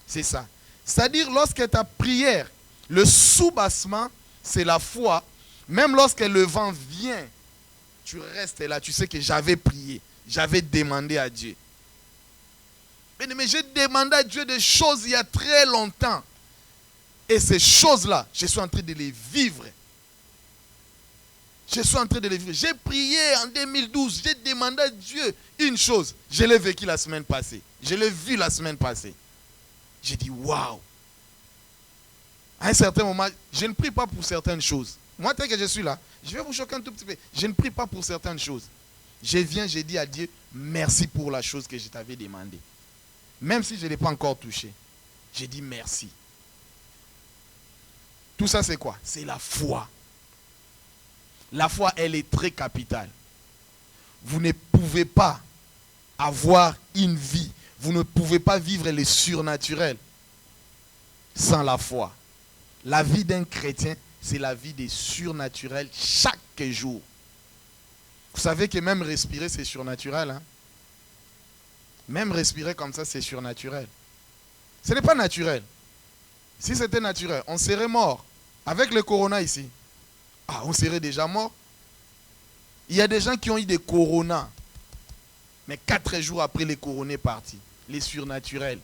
C'est ça. C'est-à-dire, lorsque ta prière, le soubassement, c'est la foi, même lorsque le vent vient, tu restes là, tu sais que j'avais prié, j'avais demandé à Dieu. Mais j'ai demandé à Dieu des choses il y a très longtemps. Et ces choses-là, je suis en train de les vivre. Je suis en train de les vivre. J'ai prié en 2012, j'ai demandé à Dieu une chose. Je l'ai vécu la semaine passée. Je l'ai vu la semaine passée. J'ai dit, waouh. À un certain moment, je ne prie pas pour certaines choses. Moi, tel que je suis là, je vais vous choquer un tout petit peu. Je ne prie pas pour certaines choses. Je viens, j'ai dit à Dieu, merci pour la chose que je t'avais demandé. Même si je ne l'ai pas encore touché. J'ai dit merci. Tout ça, c'est quoi? C'est la foi. La foi, elle est très capitale. Vous ne pouvez pas avoir une vie. Vous ne pouvez pas vivre le surnaturel sans la foi. La vie d'un chrétien, c'est la vie des surnaturels chaque jour. Vous savez que même respirer, c'est surnaturel. Hein? Même respirer comme ça, c'est surnaturel. Ce n'est pas naturel. Si c'était naturel, on serait mort. Avec le corona ici, on serait déjà mort. Il y a des gens qui ont eu des coronas. Mais 4 jours après, les coronés partis. Les surnaturels.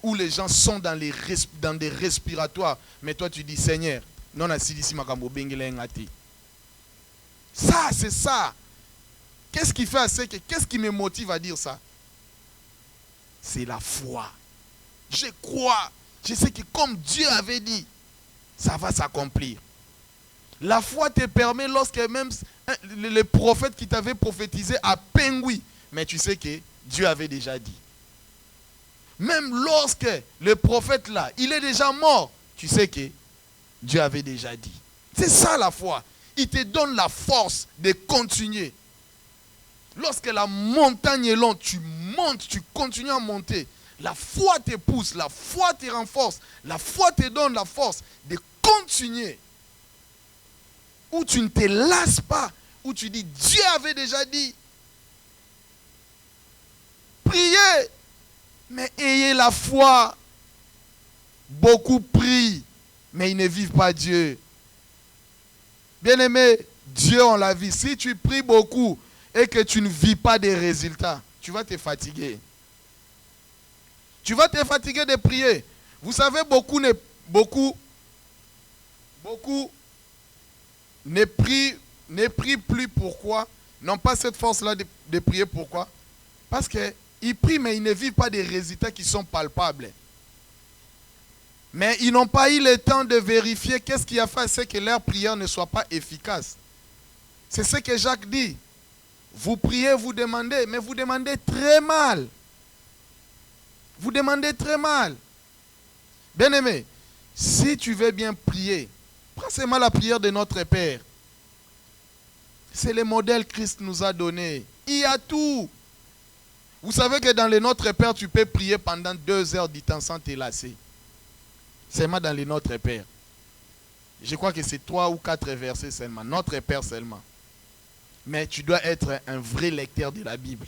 Où les gens sont dans des respiratoires. Mais toi, tu dis, Seigneur, non, ça, c'est ça. Qu'est-ce qui fait assez que, qu'est-ce qui me motive à dire ça? C'est la foi. Je crois. Je sais que comme Dieu avait dit, ça va s'accomplir. La foi te permet lorsque même le prophète qui t'avait prophétisé a peine oui, mais tu sais que Dieu avait déjà dit. Même lorsque le prophète là, il est déjà mort, tu sais que Dieu avait déjà dit. C'est ça la foi. Il te donne la force de continuer. Lorsque la montagne est longue, tu montes, tu continues à monter. La foi te pousse, la foi te renforce, la foi te donne la force de continuer. Où tu ne te lasses pas, où tu dis Dieu avait déjà dit. Priez, mais ayez la foi. Beaucoup prient, mais ils ne vivent pas Dieu. Bien-aimé, Dieu on la vie. Si tu pries beaucoup et que tu ne vis pas des résultats, tu vas te fatiguer. Tu vas te fatiguer de prier. Vous savez, beaucoup ne prient plus. Pourquoi? N'ont pas cette force-là de prier. Pourquoi? Parce qu'ils prient, mais ils ne vivent pas des résultats qui sont palpables. Mais ils n'ont pas eu le temps de vérifier qu'est-ce qui a fait c'est que leur prière ne soit pas efficace. C'est ce que Jacques dit. Vous priez, vous demandez, mais vous demandez très mal. Vous demandez très mal. Bien-aimé, si tu veux bien prier, prends seulement la prière de notre Père. C'est le modèle que Christ nous a donné. Il y a tout. Vous savez que dans le Notre Père, tu peux prier pendant 2 heures du temps sans te lasser. Seulement dans le Notre Père. Je crois que c'est 3 ou 4 versets seulement. Notre Père seulement. Mais tu dois être un vrai lecteur de la Bible.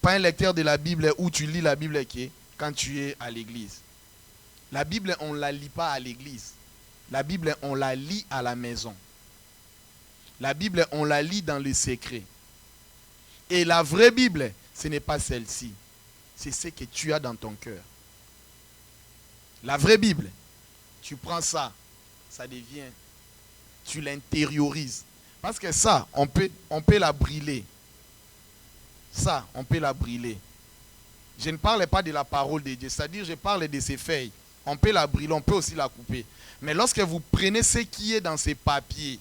Pas un lecteur de la Bible où tu lis la Bible quand tu es à l'église. La Bible, on ne la lit pas à l'église. La Bible, on la lit à la maison. La Bible, on la lit dans le secret. Et la vraie Bible, ce n'est pas celle-ci. C'est ce que tu as dans ton cœur. La vraie Bible, tu prends ça, ça devient, tu l'intériorises. Parce que ça, on peut la brûler. Ça, on peut la brûler. Je ne parle pas de la parole de Dieu, c'est-à-dire je parle de ses feuilles. On peut la brûler, on peut aussi la couper. Mais lorsque vous prenez ce qui est dans ces papiers,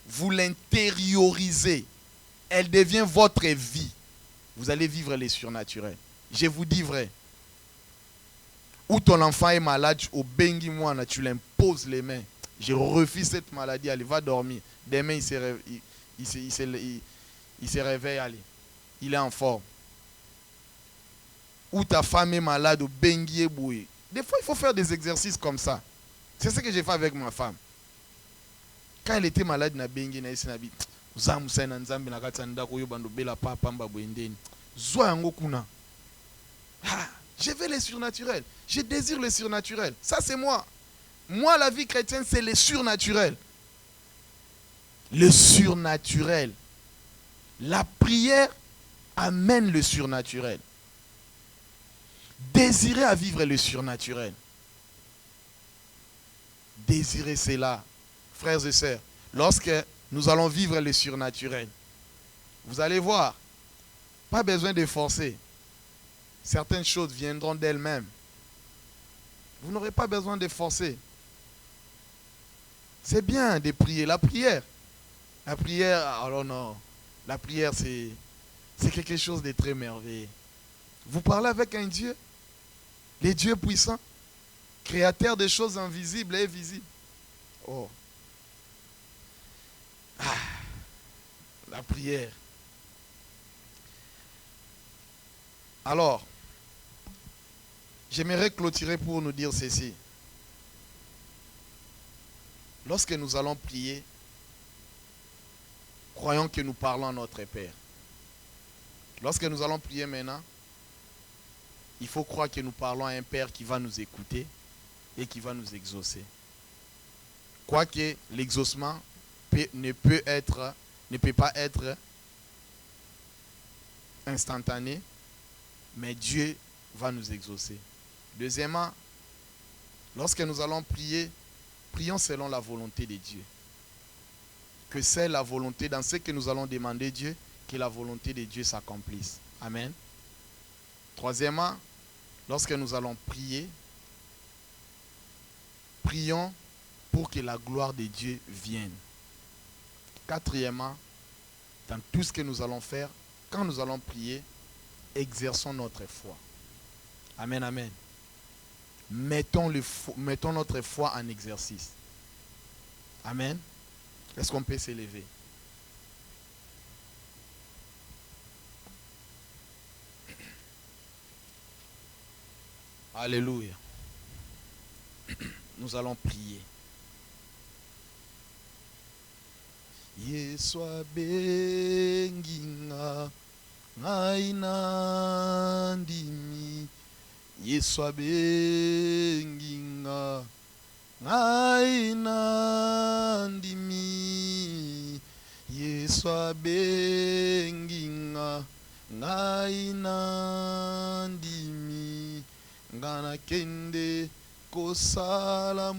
vous l'intériorisez, elle devient votre vie. Vous allez vivre les surnaturels. Je vous dis vrai. Où ton enfant est malade, au bengi moana, tu l'imposes les mains. Je refuse cette maladie, allez, va dormir. Demain, il se réveille, allez. Il est en forme. Où ta femme est malade, au bengi est bouillé. Des fois, il faut faire des exercices comme ça. C'est ce que j'ai fait avec ma femme. Quand elle était malade, na bengi na isinabi. Je veux les surnaturels. Je désire les surnaturels. Ça, c'est moi. Moi, la vie chrétienne, c'est le surnaturel. Le surnaturel. La prière amène le surnaturel. Désirer à vivre le surnaturel. Désirer cela. Frères et sœurs, lorsque nous allons vivre le surnaturel, vous allez voir, pas besoin de forcer. Certaines choses viendront d'elles-mêmes. Vous n'aurez pas besoin de forcer. C'est bien de prier. La prière, alors non. La prière, c'est quelque chose de très merveilleux. Vous parlez avec un Dieu, le Dieu puissant, créateur des choses invisibles et visibles. Oh. Ah. La prière. Alors, j'aimerais clôturer pour nous dire ceci. Lorsque nous allons prier, croyons que nous parlons à notre Père. Lorsque nous allons prier maintenant, il faut croire que nous parlons à un Père qui va nous écouter et qui va nous exaucer. Quoique l'exaucement ne peut pas être instantané, mais Dieu va nous exaucer. Deuxièmement, lorsque nous allons prier, prions selon la volonté de Dieu. Que c'est la volonté, dans ce que nous allons demander Dieu, que la volonté de Dieu s'accomplisse. Amen. Troisièmement, lorsque nous allons prier, prions pour que la gloire de Dieu vienne. Quatrièmement, dans tout ce que nous allons faire, quand nous allons prier, exerçons notre foi. Amen, amen. Mettons notre foi en exercice. Amen. Est-ce qu'on peut s'élever? Alléluia. Nous allons prier. Yeswa benginga ngaina ndimi Yeswa benginga ngaina ndimi Yeswa benginga ngaina ndimi ngana kende kosala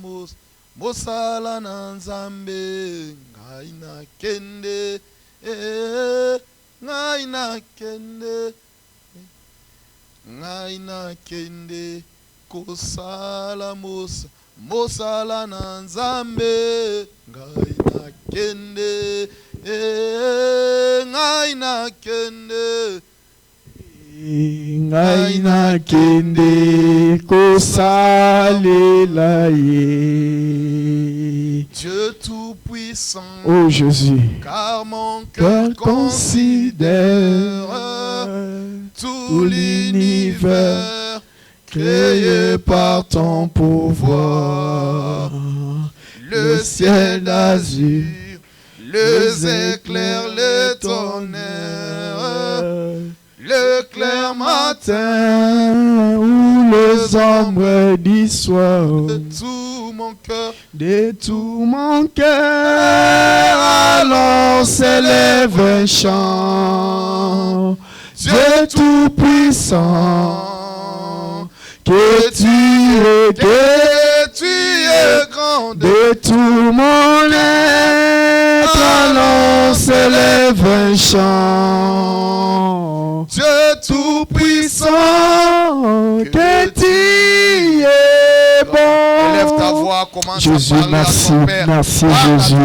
mosala na Nzambe ngaina kende ngaina kende kosala mosala na Nzambe ngaina kende ngaina kende ngaina kende kosalela ye. Dieu tout-puissant, oh Jésus, car mon cœur considère tout l'univers créé par ton pouvoir. ciel d'azur, les éclairs, le tonnerre, le clair matin ou les ombres du soir. De tout mon cœur, de tout mon cœur, alors s'élève un chant. Dieu tout-puissant, que tu es grand de tout mon être, alors s'élève un chant. Dieu tout-puissant, que tu es bon. Élève ta voix, commence Jésus, à parler merci, à ton Père. merci Jésus.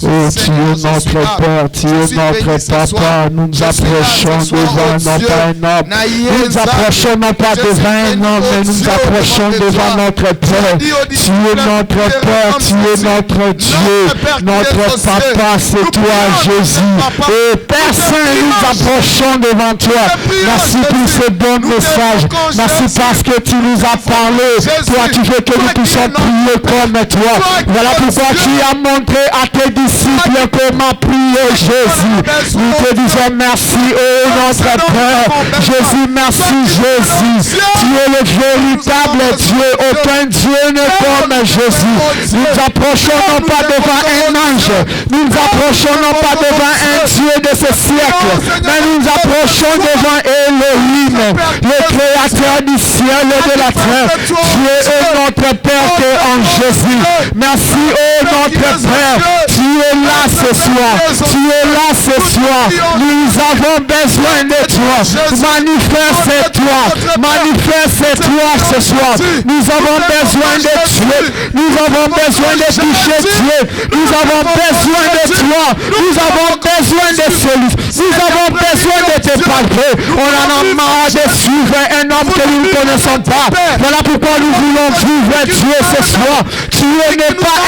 Oh, tu es notre Père, tu es notre Papa. Nous nous approchons devant non pas un homme. Nous nous approchons non pas devant un homme, mais nous nous approchons devant notre Père. Tu es notre Père, tu es notre Dieu, notre Papa, c'est toi, Jésus. Et Père Saint, nous nous approchons devant toi. Merci pour ce bon message. Merci parce que tu nous as parlé. Toi, tu veux que nous puissions prier comme toi. Voilà pourquoi tu as montré à tes disciples comment prier, Jésus. Nous te disons merci, oh notre Père. Jésus, merci, Jésus. Tu es le véritable Dieu. Aucun Dieu n'est comme Jésus. Nous nous approchons non pas devant un ange. Nous nous approchons non pas devant un Dieu de ce siècle. Mais nous nous approchons devant Elohim, le créateur du ciel et de la terre. Dieu est notre Père qui est en Jésus. Merci, oh notre Père. Tu es là ce soir. Tu es là ce soir. Nous avons besoin de toi. Manifeste-toi. Manifeste-toi ce soir. Nous avons besoin de Dieu. Nous avons besoin de toucher Dieu. Nous avons besoin de toi. Nous avons besoin de celui. Nous avons besoin de te parler. On en a marre de suivre un homme que nous ne connaissons pas. Voilà pourquoi nous voulons vivre Dieu ce soir. Tu n'es pas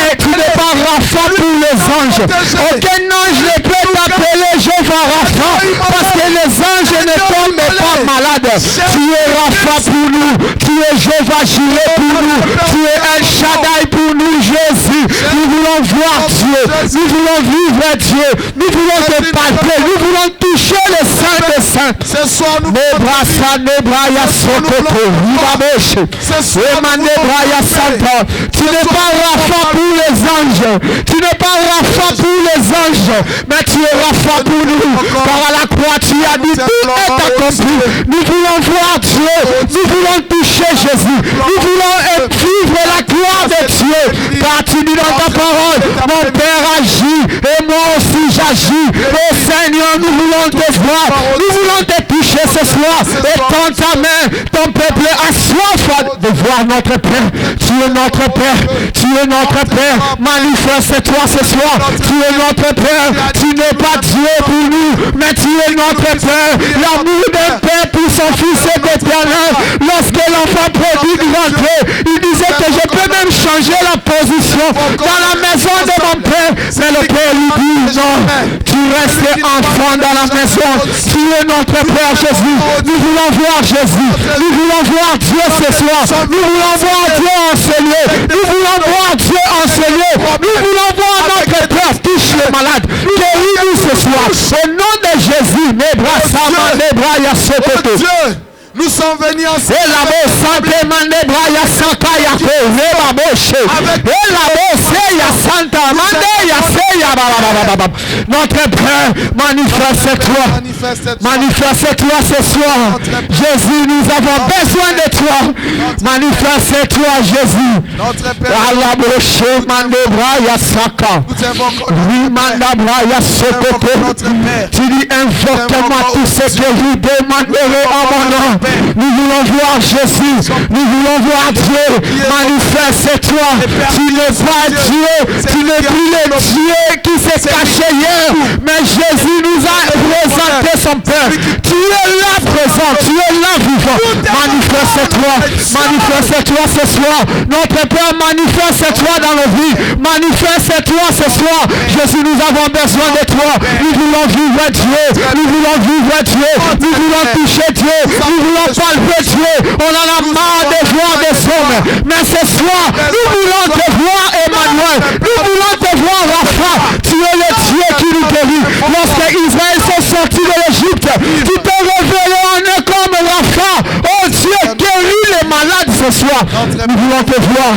Rapha pour les anges. Aucun ange ne peut t'appeler Jéhovah Rapha parce que les anges ne tombent pas malades. Tu es Rapha pour nous. Tu es Jéhovah Jireh pour nous. Tu es El Shaddai pour nous, Jésus. Nous voulons voir Dieu. Nous voulons vivre Dieu. Nous voulons te palper. Nous voulons toucher le Saint des Saints. Ce soir, nous tu n'es pas Rapha pour les anges. Tu n'es pas Rapha pour les anges. Mais tu es Rapha pour nous. Car à la croix, tu as dit tout est accompli. Nous voulons voir Dieu. Nous voulons toucher Jésus. Nous voulons vivre la gloire de Dieu. Car tu dis dans ta parole, mon Père agit et moi aussi j'agis. Oh Seigneur, nous voulons te voir. Nous voulons te toucher ce soir. Et tends ta main, ton peuple a soif de voir notre Père. Tu es notre Père. Tu es notre Père. Manifeste-toi ce soir. Tu es notre Père. Tu n'es pas Dieu pour nous, mais tu es notre Père. L'amour d'un Père pour son Fils est éternel. Lorsque l'enfant prodigue rentrait, il disait que je peux même changer la position dans la maison de mon Père. Mais le Père lui dit non. Tu restes enfant dans la maison. Tu es notre Père Jésus. Nous voulons voir Jésus. Nous voulons voir Dieu ce soir. Nous voulons voir Dieu enseigner. Nous voulons voir Dieu enseigner. Nous voulons voir notre Père touche les malades. Guéris-nous ce soir. Au nom de Jésus. Nous sommes venus ensemble. Notre Père, manifeste-toi. Manifeste-toi ce soir. Jésus, nous avons besoin de toi. Manifeste-toi, Jésus. Notre Père, tu dis invoque-moi tout ce que vous demanderez en mon nom. Nous voulons voir Jésus. Nous voulons voir Dieu. Manifeste-toi. Tu n'es pas Dieu. Tu n'es plus le Dieu qui s'est caché hier, mais Jésus nous a présenté son Père. Tu es là présent, tu es là vivant. Manifeste-toi ce soir. Notre Père, manifeste-toi dans nos vies. Manifeste-toi ce soir. Jésus, nous avons besoin de toi. Nous voulons vivre Dieu. Nous voulons vivre Dieu. Nous voulons toucher Dieu. Nous voulons palper Dieu. On en a marre de voir des hommes. Mais ce soir, nous voulons te voir, Emmanuel. Nous voulons te voir, Rapha. Tu es le Dieu qui nous guérit. Lorsque Israël s'est sorti de l'Égypte, tu t'es révélé en eux comme Rapha. Oh Dieu, guéris les malades ce soir. Nous voulons te voir.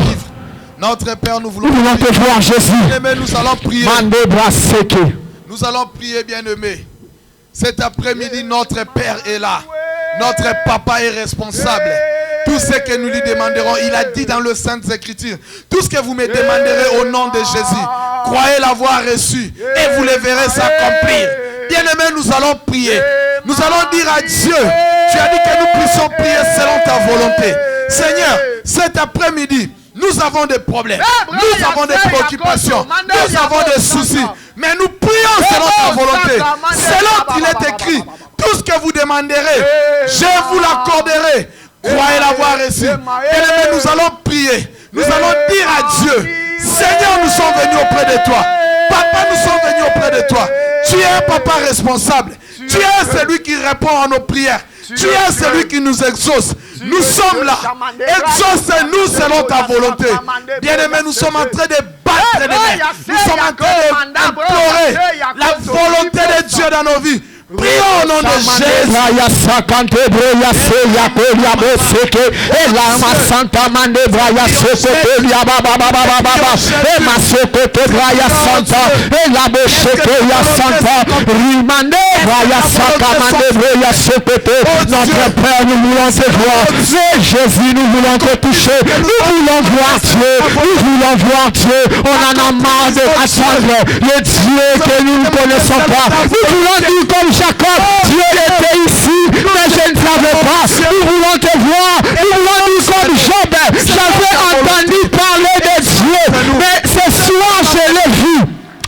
Notre Père, nous voulons te voir, Jésus. Bien-aimé, nous allons prier. Nous allons prier, bien-aimé. Cet après-midi, notre Père est là. Notre Papa est responsable. Tout ce que nous lui demanderons, il a dit dans le Saintes Écritures, tout ce que vous me demanderez au nom de Jésus, croyez l'avoir reçu et vous le verrez s'accomplir. Bien-aimés, nous allons prier. Nous allons dire à Dieu, tu as dit que nous puissions prier selon ta volonté. Seigneur, cet après-midi, nous avons des problèmes, nous avons des préoccupations, nous avons des soucis, mais nous prions selon ta volonté. Selon qu'il est écrit, tout ce que vous demanderez, je vous l'accorderai. Croyez l'avoir reçu. Bien-aimés, nous allons prier. Nous allons dire à Dieu, Seigneur, nous sommes venus auprès de toi. Papa, nous sommes venus auprès de toi. Tu es un papa responsable. Tu es celui qui répond à nos prières. Tu es celui qui nous exauce. Nous sommes là. Exauce-nous selon ta volonté. Bien-aimés, nous sommes en train de battre les mains. Nous sommes en train d'implorer la volonté de Dieu dans nos vies. Prions au nom de Jésus. Notre Père, nous voulons te voir. Jésus, nous voulons te toucher. Nous voulons voir Dieu. Nous voulons voir Dieu. On en a marre d'attendre le Dieu que nous ne connaissons pas. Nous voulons dire comme Jacob, Dieu était ici, mais je ne savais pas. Nous voulons te voir. Nous voulons dire comme Job, j'avais entendu parler de Dieu, mais ce soir je l'ai vu.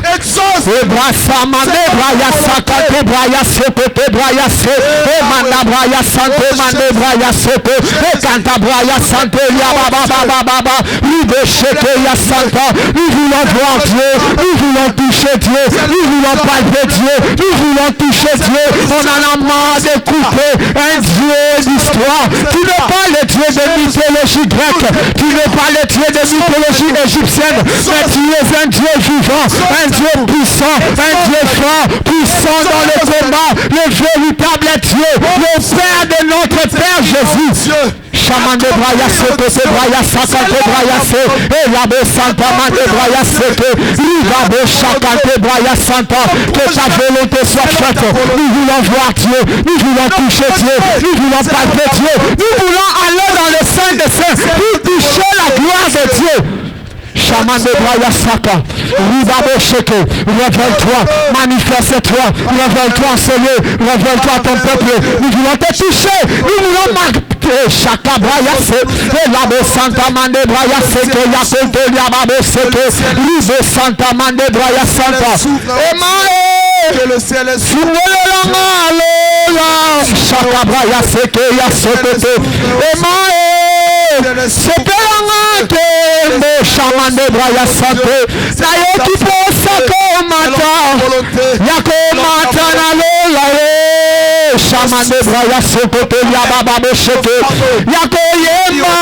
Exauce. Braya Braya Sakate Braya Sekote Braya Se Manda Braya Sante Mande Braya Seko Kanta Braya Sante Baba Libe Sheke Ya Santa. Nous voulons voir Dieu, nous voulons toucher Dieu, nous voulons palper Dieu, nous voulons toucher Dieu. On en a marre de couper un Dieu d'histoire. Tu n'es pas le Dieu de mythologie grecque, tu n'es pas le Dieu de mythologie égyptienne, mais tu es un Dieu vivant, un Dieu puissant, un Dieu fort, puissant dans le combat, le véritable Dieu, le Père de notre Père Jésus. Chamande Braya Seke, se Braya Sakante Braya Se, et la Be Santa Mande Braya Seke, Riva Be Chakante Braya Santa, que ta volonté soit faite. Nous voulons voir Dieu, nous voulons toucher Dieu, nous voulons palper Dieu, nous voulons aller dans le sein des saints pour toucher la gloire de Dieu. Chaman de Braya Saka, Ribabo Sheke, révèle-toi, manifeste-toi, révèle-toi Seigneur, révèle-toi ton peuple. Nous voulons te toucher, nous voulons marquer Chaka Braya Se, et la Be Santa Mande Braya Seke, Yakote Yababo Seke, Ribe Santa Mande Braya Santa. Emae, que le ciel est sous. Chaka Braya Seke, Yakote, Emae, c'est que Chamande Braya Sante, Naye qui pense que Mata, Yako Mata Nalola, Chamande Braya Sante, Yababa Mosheke, Yako Yema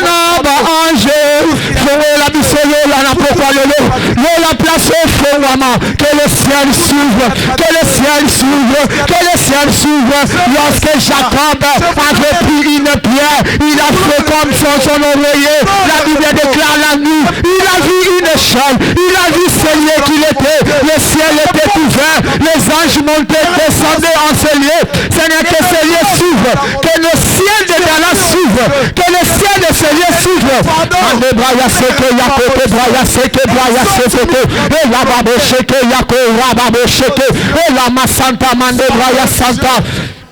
Naba Ange, Foué la Bissele, la Napopalele, la place au fond, que le ciel s'ouvre, que le ciel s'ouvre, que le ciel s'ouvre. Lorsque Jacob avait pris une pierre, il a fait comme son envoyé. La Bible déclare la nuit, il a vu une échelle, il a vu Seigneur qu'il était, le ciel était ouvert, les anges montaient, descendaient en ce lieu. Seigneur, que ce lieu s'ouvre, que le ciel de Dana s'ouvre, que le ciel de ce lieu s'ouvre. Ande Braya Seke, Yakote Braya Seke, Braya Seke, et la Babo Sheke, Yako, Rababo Sheke, et la Masanta Mande Braya Santa,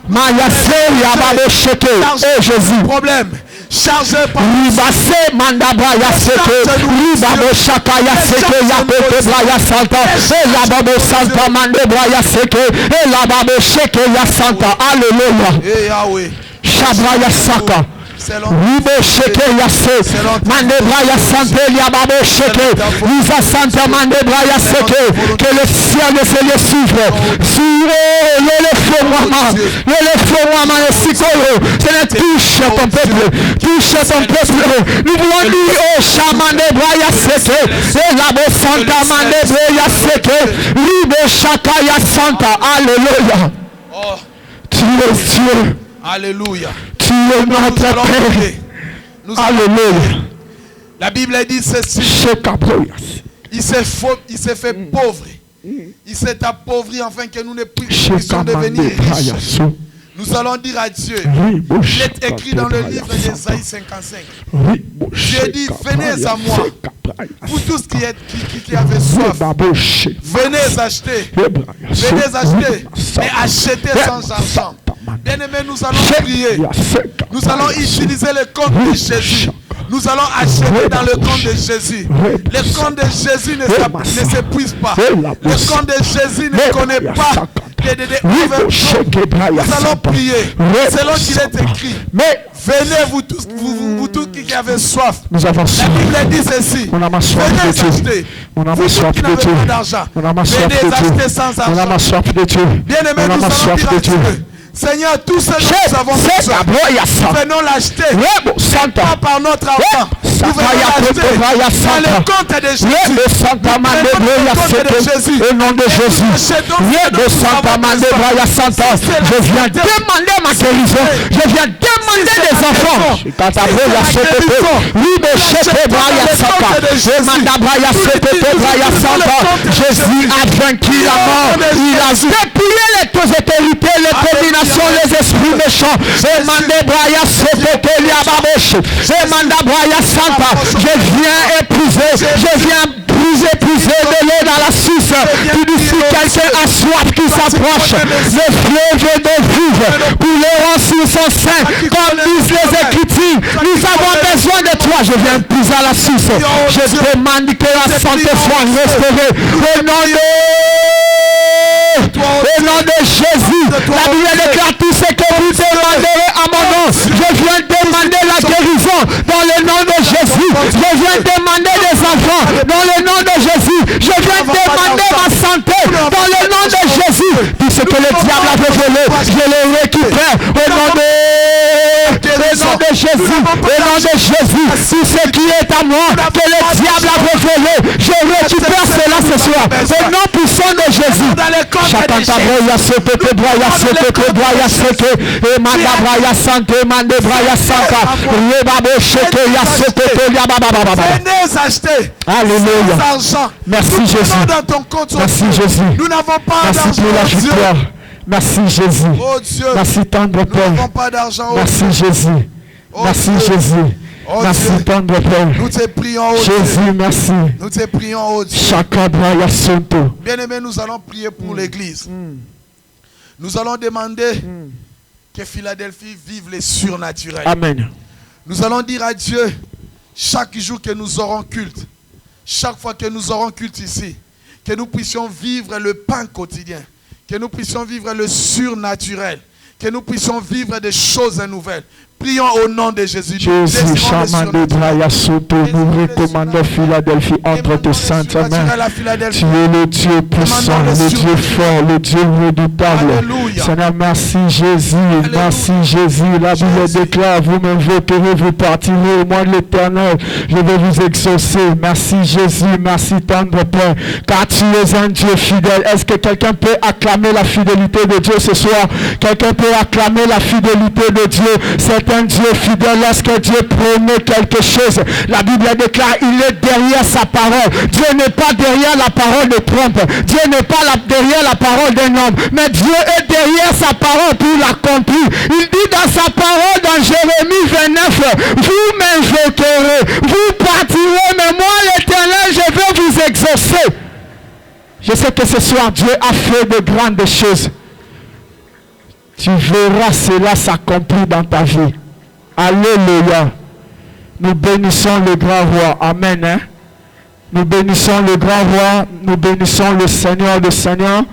Maya Se, Yababo Sheke, et Jésus. Problème. Chargé par Libase mandabra ya seke. Libabo shaka ya seke ya kote bra ya santa. Et la babo santa mandebra ya seke. Et la babo sheke ya santa. Alléluia. Et Yahweh. Shabra ya saka. Libo sheke ya se. Mandebra ya sante ya babo sheke. Lisa santa mandebra ya seke. Que le ciel de se les souffle. Sur le feu maman. Le feu maman le sikoro. Seigneur, touche ton peuple. Touche ton peuple. Nous voulons dire oh chamandebra ya seke. Et la bo santa mandebra ya seke. Libo shaka ya santa. Alléluia. Tu es Dieu. Alléluia. Tu es notre Père. Alléluia. La Bible dit ceci. Il s'est fait pauvre. Il s'est appauvri afin que nous ne puissions devenir riches. Nous allons dire à Dieu. Il est écrit dans le livre d'Ésaïe 55. Dieu dit, venez à moi. Vous tous qui avez soif. Venez acheter. Venez acheter. Mais achetez sans argent. Bien-aimés, nous allons prier. Nous allons utiliser le compte de Jésus. Nous allons acheter dans le compte de Jésus. Le compte de Jésus ne s'épuise pas. Le compte de Jésus ne connaît pas nous allons prier selon qu'il est écrit. Venez vous tous qui avez soif. La Bible dit ceci. Venez acheter. Vous qui n'avez pas d'argent. Venez acheter sans argent. Bien-aimés, nous allons dire à Dieu. Seigneur, tout ce dont nous avons besoin, nous venons l'acheter, pas par notre argent. Nous venons l'acheter dans le compte de Jésus. Au nom de Jésus. Je viens demander ma guérison. Je viens demander des enfants. Jésus a vaincu la mort. Il a dépouillé les autorités, les combinations, les esprits méchants. Et Mandebraya Sototelia Baboche. Et Mandabraya Santa. Je viens épouser. Je viens puiser de l'eau dans la source. Tu dis si quelqu'un a soif qui s'approche, le fleuve de vive couleront sur son sein, comme disent les Écritures. Nous avons besoin de toi. Je viens puiser à la source. Je demande que la santé soit restaurée. Au nom de Jésus, la Bible déclare tout ce que vous demanderez à mon nom. Je viens demander la guérison dans le nom de Jésus. Je viens demander des enfants dans le nom de Jésus. Je viens demander ma santé dans le nom de Jésus. Tout ce que le diable avait volé, je le récupère au nom de Jésus. Au nom de Jésus, tout ce qui est à moi, que le diable avait volé, je récupère cela ce soir. Au nom puissant de Jésus. Chakantabraya Sotote Braya Sotote Braya Sotote et Mandabraya Santé Mandebraya Santa Rebabo Cheke Ya Sotote Ya Baba. Venez acheter. Alléluia. Merci Jésus. Merci Jésus. Nous n'avons pas d'argent. Merci pour la victoire. Merci Jésus. Oh Dieu. Merci tendre Père. Nous n'avons pas d'argent. Merci Jésus. Merci Jésus. Oh merci Dieu. Tendre Père. Nous te prions, oh Jésus, Dieu. merci. Nous te prions, oh Dieu. Bien-aimés, nous allons prier pour l'église. Nous allons demander que Philadelphie vive les surnaturels. Amen. Nous allons dire à Dieu, chaque jour que nous aurons culte, chaque fois que nous aurons culte ici, que nous puissions vivre le pain quotidien, que nous puissions vivre le surnaturel, que nous puissions vivre des choses nouvelles. Prions au nom de Jésus. Jésus, Chaman de Braya Soto, nous recommandons Philadelphie entre tes saintes mains. Tu es le Dieu puissant, le Dieu fort, le Dieu redoutable. Seigneur, merci Jésus, merci Jésus. La Bible déclare, vous m'invoquerez, vous partirez au mois de l'Éternel. Je vais vous exaucer. Merci Jésus, merci tendre Père, car tu es un Dieu fidèle. Est-ce que quelqu'un peut acclamer la fidélité de Dieu ce soir? Quelqu'un peut acclamer la fidélité de Dieu? C'est un Dieu fidèle. Lorsque Dieu promet quelque chose, la Bible déclare, il est derrière sa parole. Dieu n'est pas derrière la parole de Trump. Dieu n'est pas derrière la parole d'un homme. Mais Dieu est derrière sa parole pour l'accomplir. Il dit dans sa parole, dans Jérémie 29, vous m'invoquerez, vous partirez, mais moi l'Éternel, je vais vous exaucer. Je sais que ce soir, Dieu a fait de grandes choses. Tu verras cela s'accomplir dans ta vie. Alléluia. Nous bénissons le grand roi. Amen. Hein? Nous bénissons le grand roi. Nous bénissons le Seigneur des Seigneurs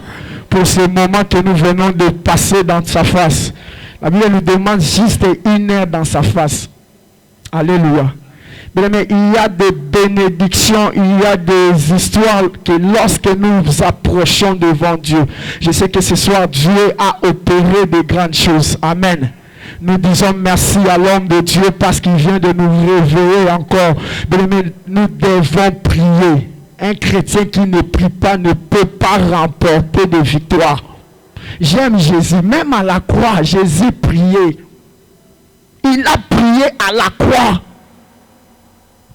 pour ce moment que nous venons de passer dans sa face. La Bible nous demande juste 1 heure dans sa face. Alléluia. Mais il y a des bénédictions, il y a des histoires que lorsque nous approchons devant Dieu, je sais que ce soir Dieu a opéré de grandes choses. Amen. Nous disons merci à l'homme de Dieu parce qu'il vient de nous réveiller encore. Mais nous devons prier. Un chrétien qui ne prie pas ne peut pas remporter de victoire. J'aime Jésus. Même à la croix, Jésus priait. Il a prié à la croix.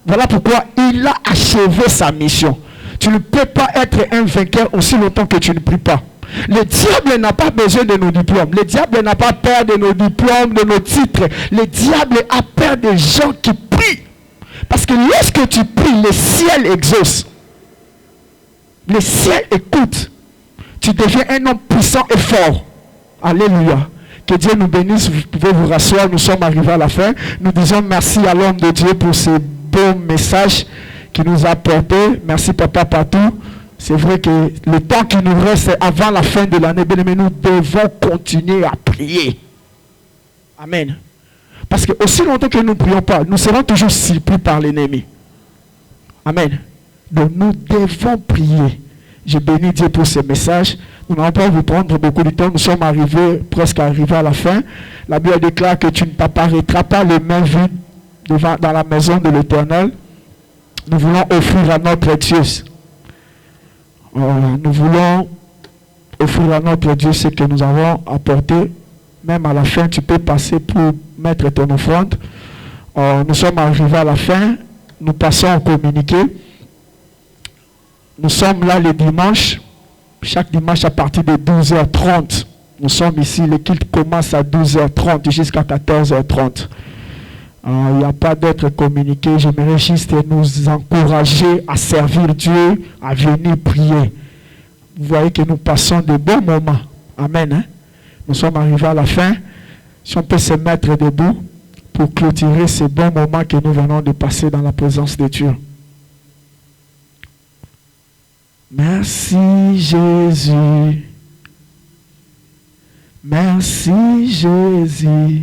Voilà pourquoi il a achevé sa mission. Tu ne peux pas être un vainqueur aussi longtemps que tu ne pries pas. Le diable n'a pas besoin de nos diplômes. Le diable n'a pas peur de nos diplômes, de nos titres. Le diable a peur des gens qui prient. Parce que lorsque tu pries, le ciel exauce. Le ciel écoute. Tu deviens un homme puissant et fort. Alléluia. Que Dieu nous bénisse. Vous pouvez vous rasseoir. Nous sommes arrivés à la fin. Nous disons merci à l'homme de Dieu pour ce beau message qu'il nous a apporté. Merci Papa Patou. C'est vrai que le temps qui nous reste avant la fin de l'année, mais nous devons continuer à prier. Amen. Parce que aussi longtemps que nous ne prions pas, nous serons toujours surpris par l'ennemi. Amen. Donc nous devons prier. Je bénis Dieu pour ce message. Nous n'allons pas vous prendre beaucoup de temps. Nous sommes presque arrivés à la fin. La Bible déclare que tu ne t'apparaîtras pas les mains vides dans la maison de l'Éternel. Nous voulons offrir à notre Dieu. Nous voulons offrir à notre Dieu ce que nous avons apporté. Même à la fin, tu peux passer pour mettre ton offrande. Nous sommes arrivés à la fin. Nous passons au communiqué. Nous sommes là le dimanche. Chaque dimanche à partir de 12h30. Nous sommes ici. Le culte commence à 12h30 jusqu'à 14h30. Il n'y a pas d'autre communiqué. J'aimerais juste nous encourager à servir Dieu, à venir prier. Vous voyez que nous passons de bons moments. Amen. Hein? Nous sommes arrivés à la fin. Si on peut se mettre debout pour clôturer ces bons moments que nous venons de passer dans la présence de Dieu. Merci Jésus. Merci Jésus.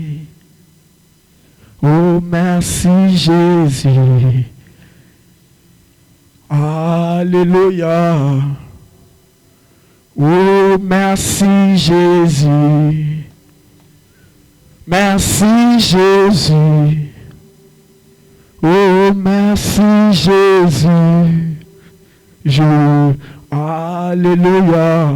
Oh, merci Jésus. Alléluia. Oh, merci Jésus. Merci Jésus. Oh, merci Jésus. Alléluia.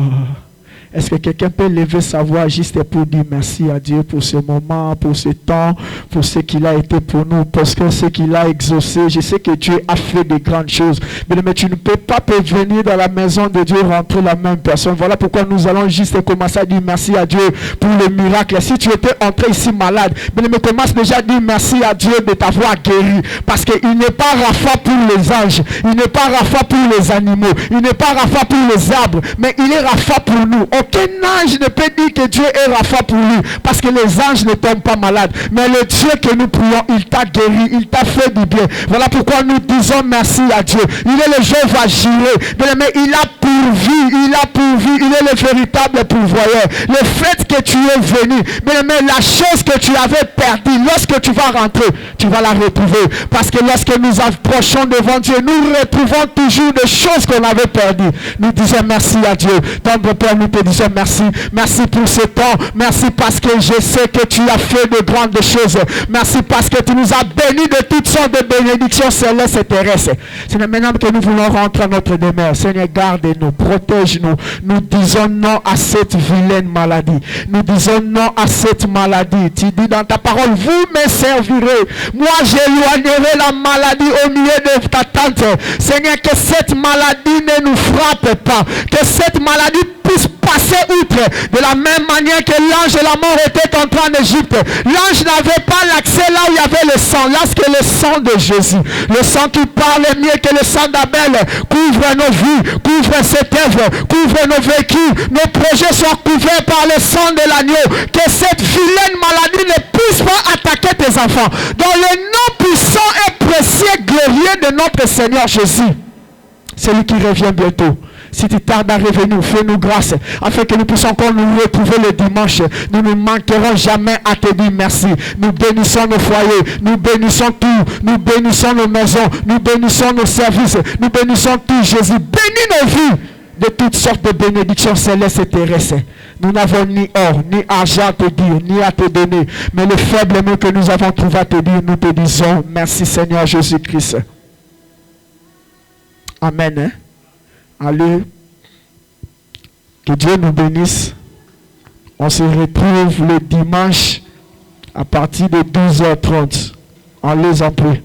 Est-ce que quelqu'un peut lever sa voix juste pour dire merci à Dieu pour ce moment, pour ce temps, pour ce qu'il a été pour nous, parce que ce qu'il a exaucé. Je sais que Dieu a fait de grandes choses. Mais tu ne peux pas venir dans la maison de Dieu rentrer la même personne. Voilà pourquoi nous allons juste commencer à dire merci à Dieu pour le miracle. Si tu étais entré ici malade, mais commence déjà à dire merci à Dieu de t'avoir guéri. Parce qu'il n'est pas Rapha pour les anges, il n'est pas Rapha pour les animaux, il n'est pas Rapha pour les arbres, mais il est Rapha pour nous. Aucun ange ne peut dire que Dieu est Rapha pour lui, parce que les anges ne tombent pas malades. Mais le Dieu que nous prions, il t'a guéri, il t'a fait du bien. Voilà pourquoi nous disons merci à Dieu. Il est le Jéhovah Jireh, mais il a pourvu, il est le véritable pourvoyeur. Le fait que tu es venu, mais la chose que tu avais perdue, lorsque tu vas rentrer, tu vas la retrouver. Parce que lorsque nous approchons devant Dieu, nous retrouvons toujours des choses qu'on avait perdues. Nous disons merci à Dieu. Tendre Père, nous te disons merci. Merci pour ce temps. Merci parce que je sais que tu as fait de grandes choses. Merci parce que tu nous as bénis de toutes sortes de bénédictions célestes et terrestres. C'est maintenant que nous voulons rentrer à notre demeure. Seigneur, garde-nous, protège-nous. Nous disons non à cette vilaine maladie. Nous disons non à cette maladie. Tu dis dans ta parole, vous me servirez. Moi, j'éloignerai la maladie au milieu de ta tente. Seigneur, que cette maladie ne nous frappe pas. Que cette maladie puisse passer passer outre. De la même manière que l'ange de la mort était entré en Égypte, l'ange n'avait pas l'accès là où il y avait le sang. Lorsque le sang de Jésus, le sang qui parle mieux que le sang d'Abel, couvre nos vies, couvre cette œuvre, couvre nos vécus, nos projets soient couverts par le sang de l'agneau. Que cette vilaine maladie ne puisse pas attaquer tes enfants. Dans le nom puissant et précieux, glorieux de notre Seigneur Jésus. Celui qui revient bientôt. Si tu tardes à revenir, fais-nous grâce, afin que nous puissions encore nous retrouver le dimanche. Nous ne manquerons jamais à te dire merci. Nous bénissons nos foyers, nous bénissons tout, nous bénissons nos maisons, nous bénissons nos services, nous bénissons tout, Jésus. Bénis nos vies de toutes sortes de bénédictions célestes et terrestres. Nous n'avons ni or, ni argent à te dire, ni à te donner, mais le faible mot que nous avons trouvé à te dire, nous te disons merci Seigneur Jésus-Christ. Amen. Hein? Allez, que Dieu nous bénisse. On se retrouve le dimanche à partir de 12h30. En les en prie.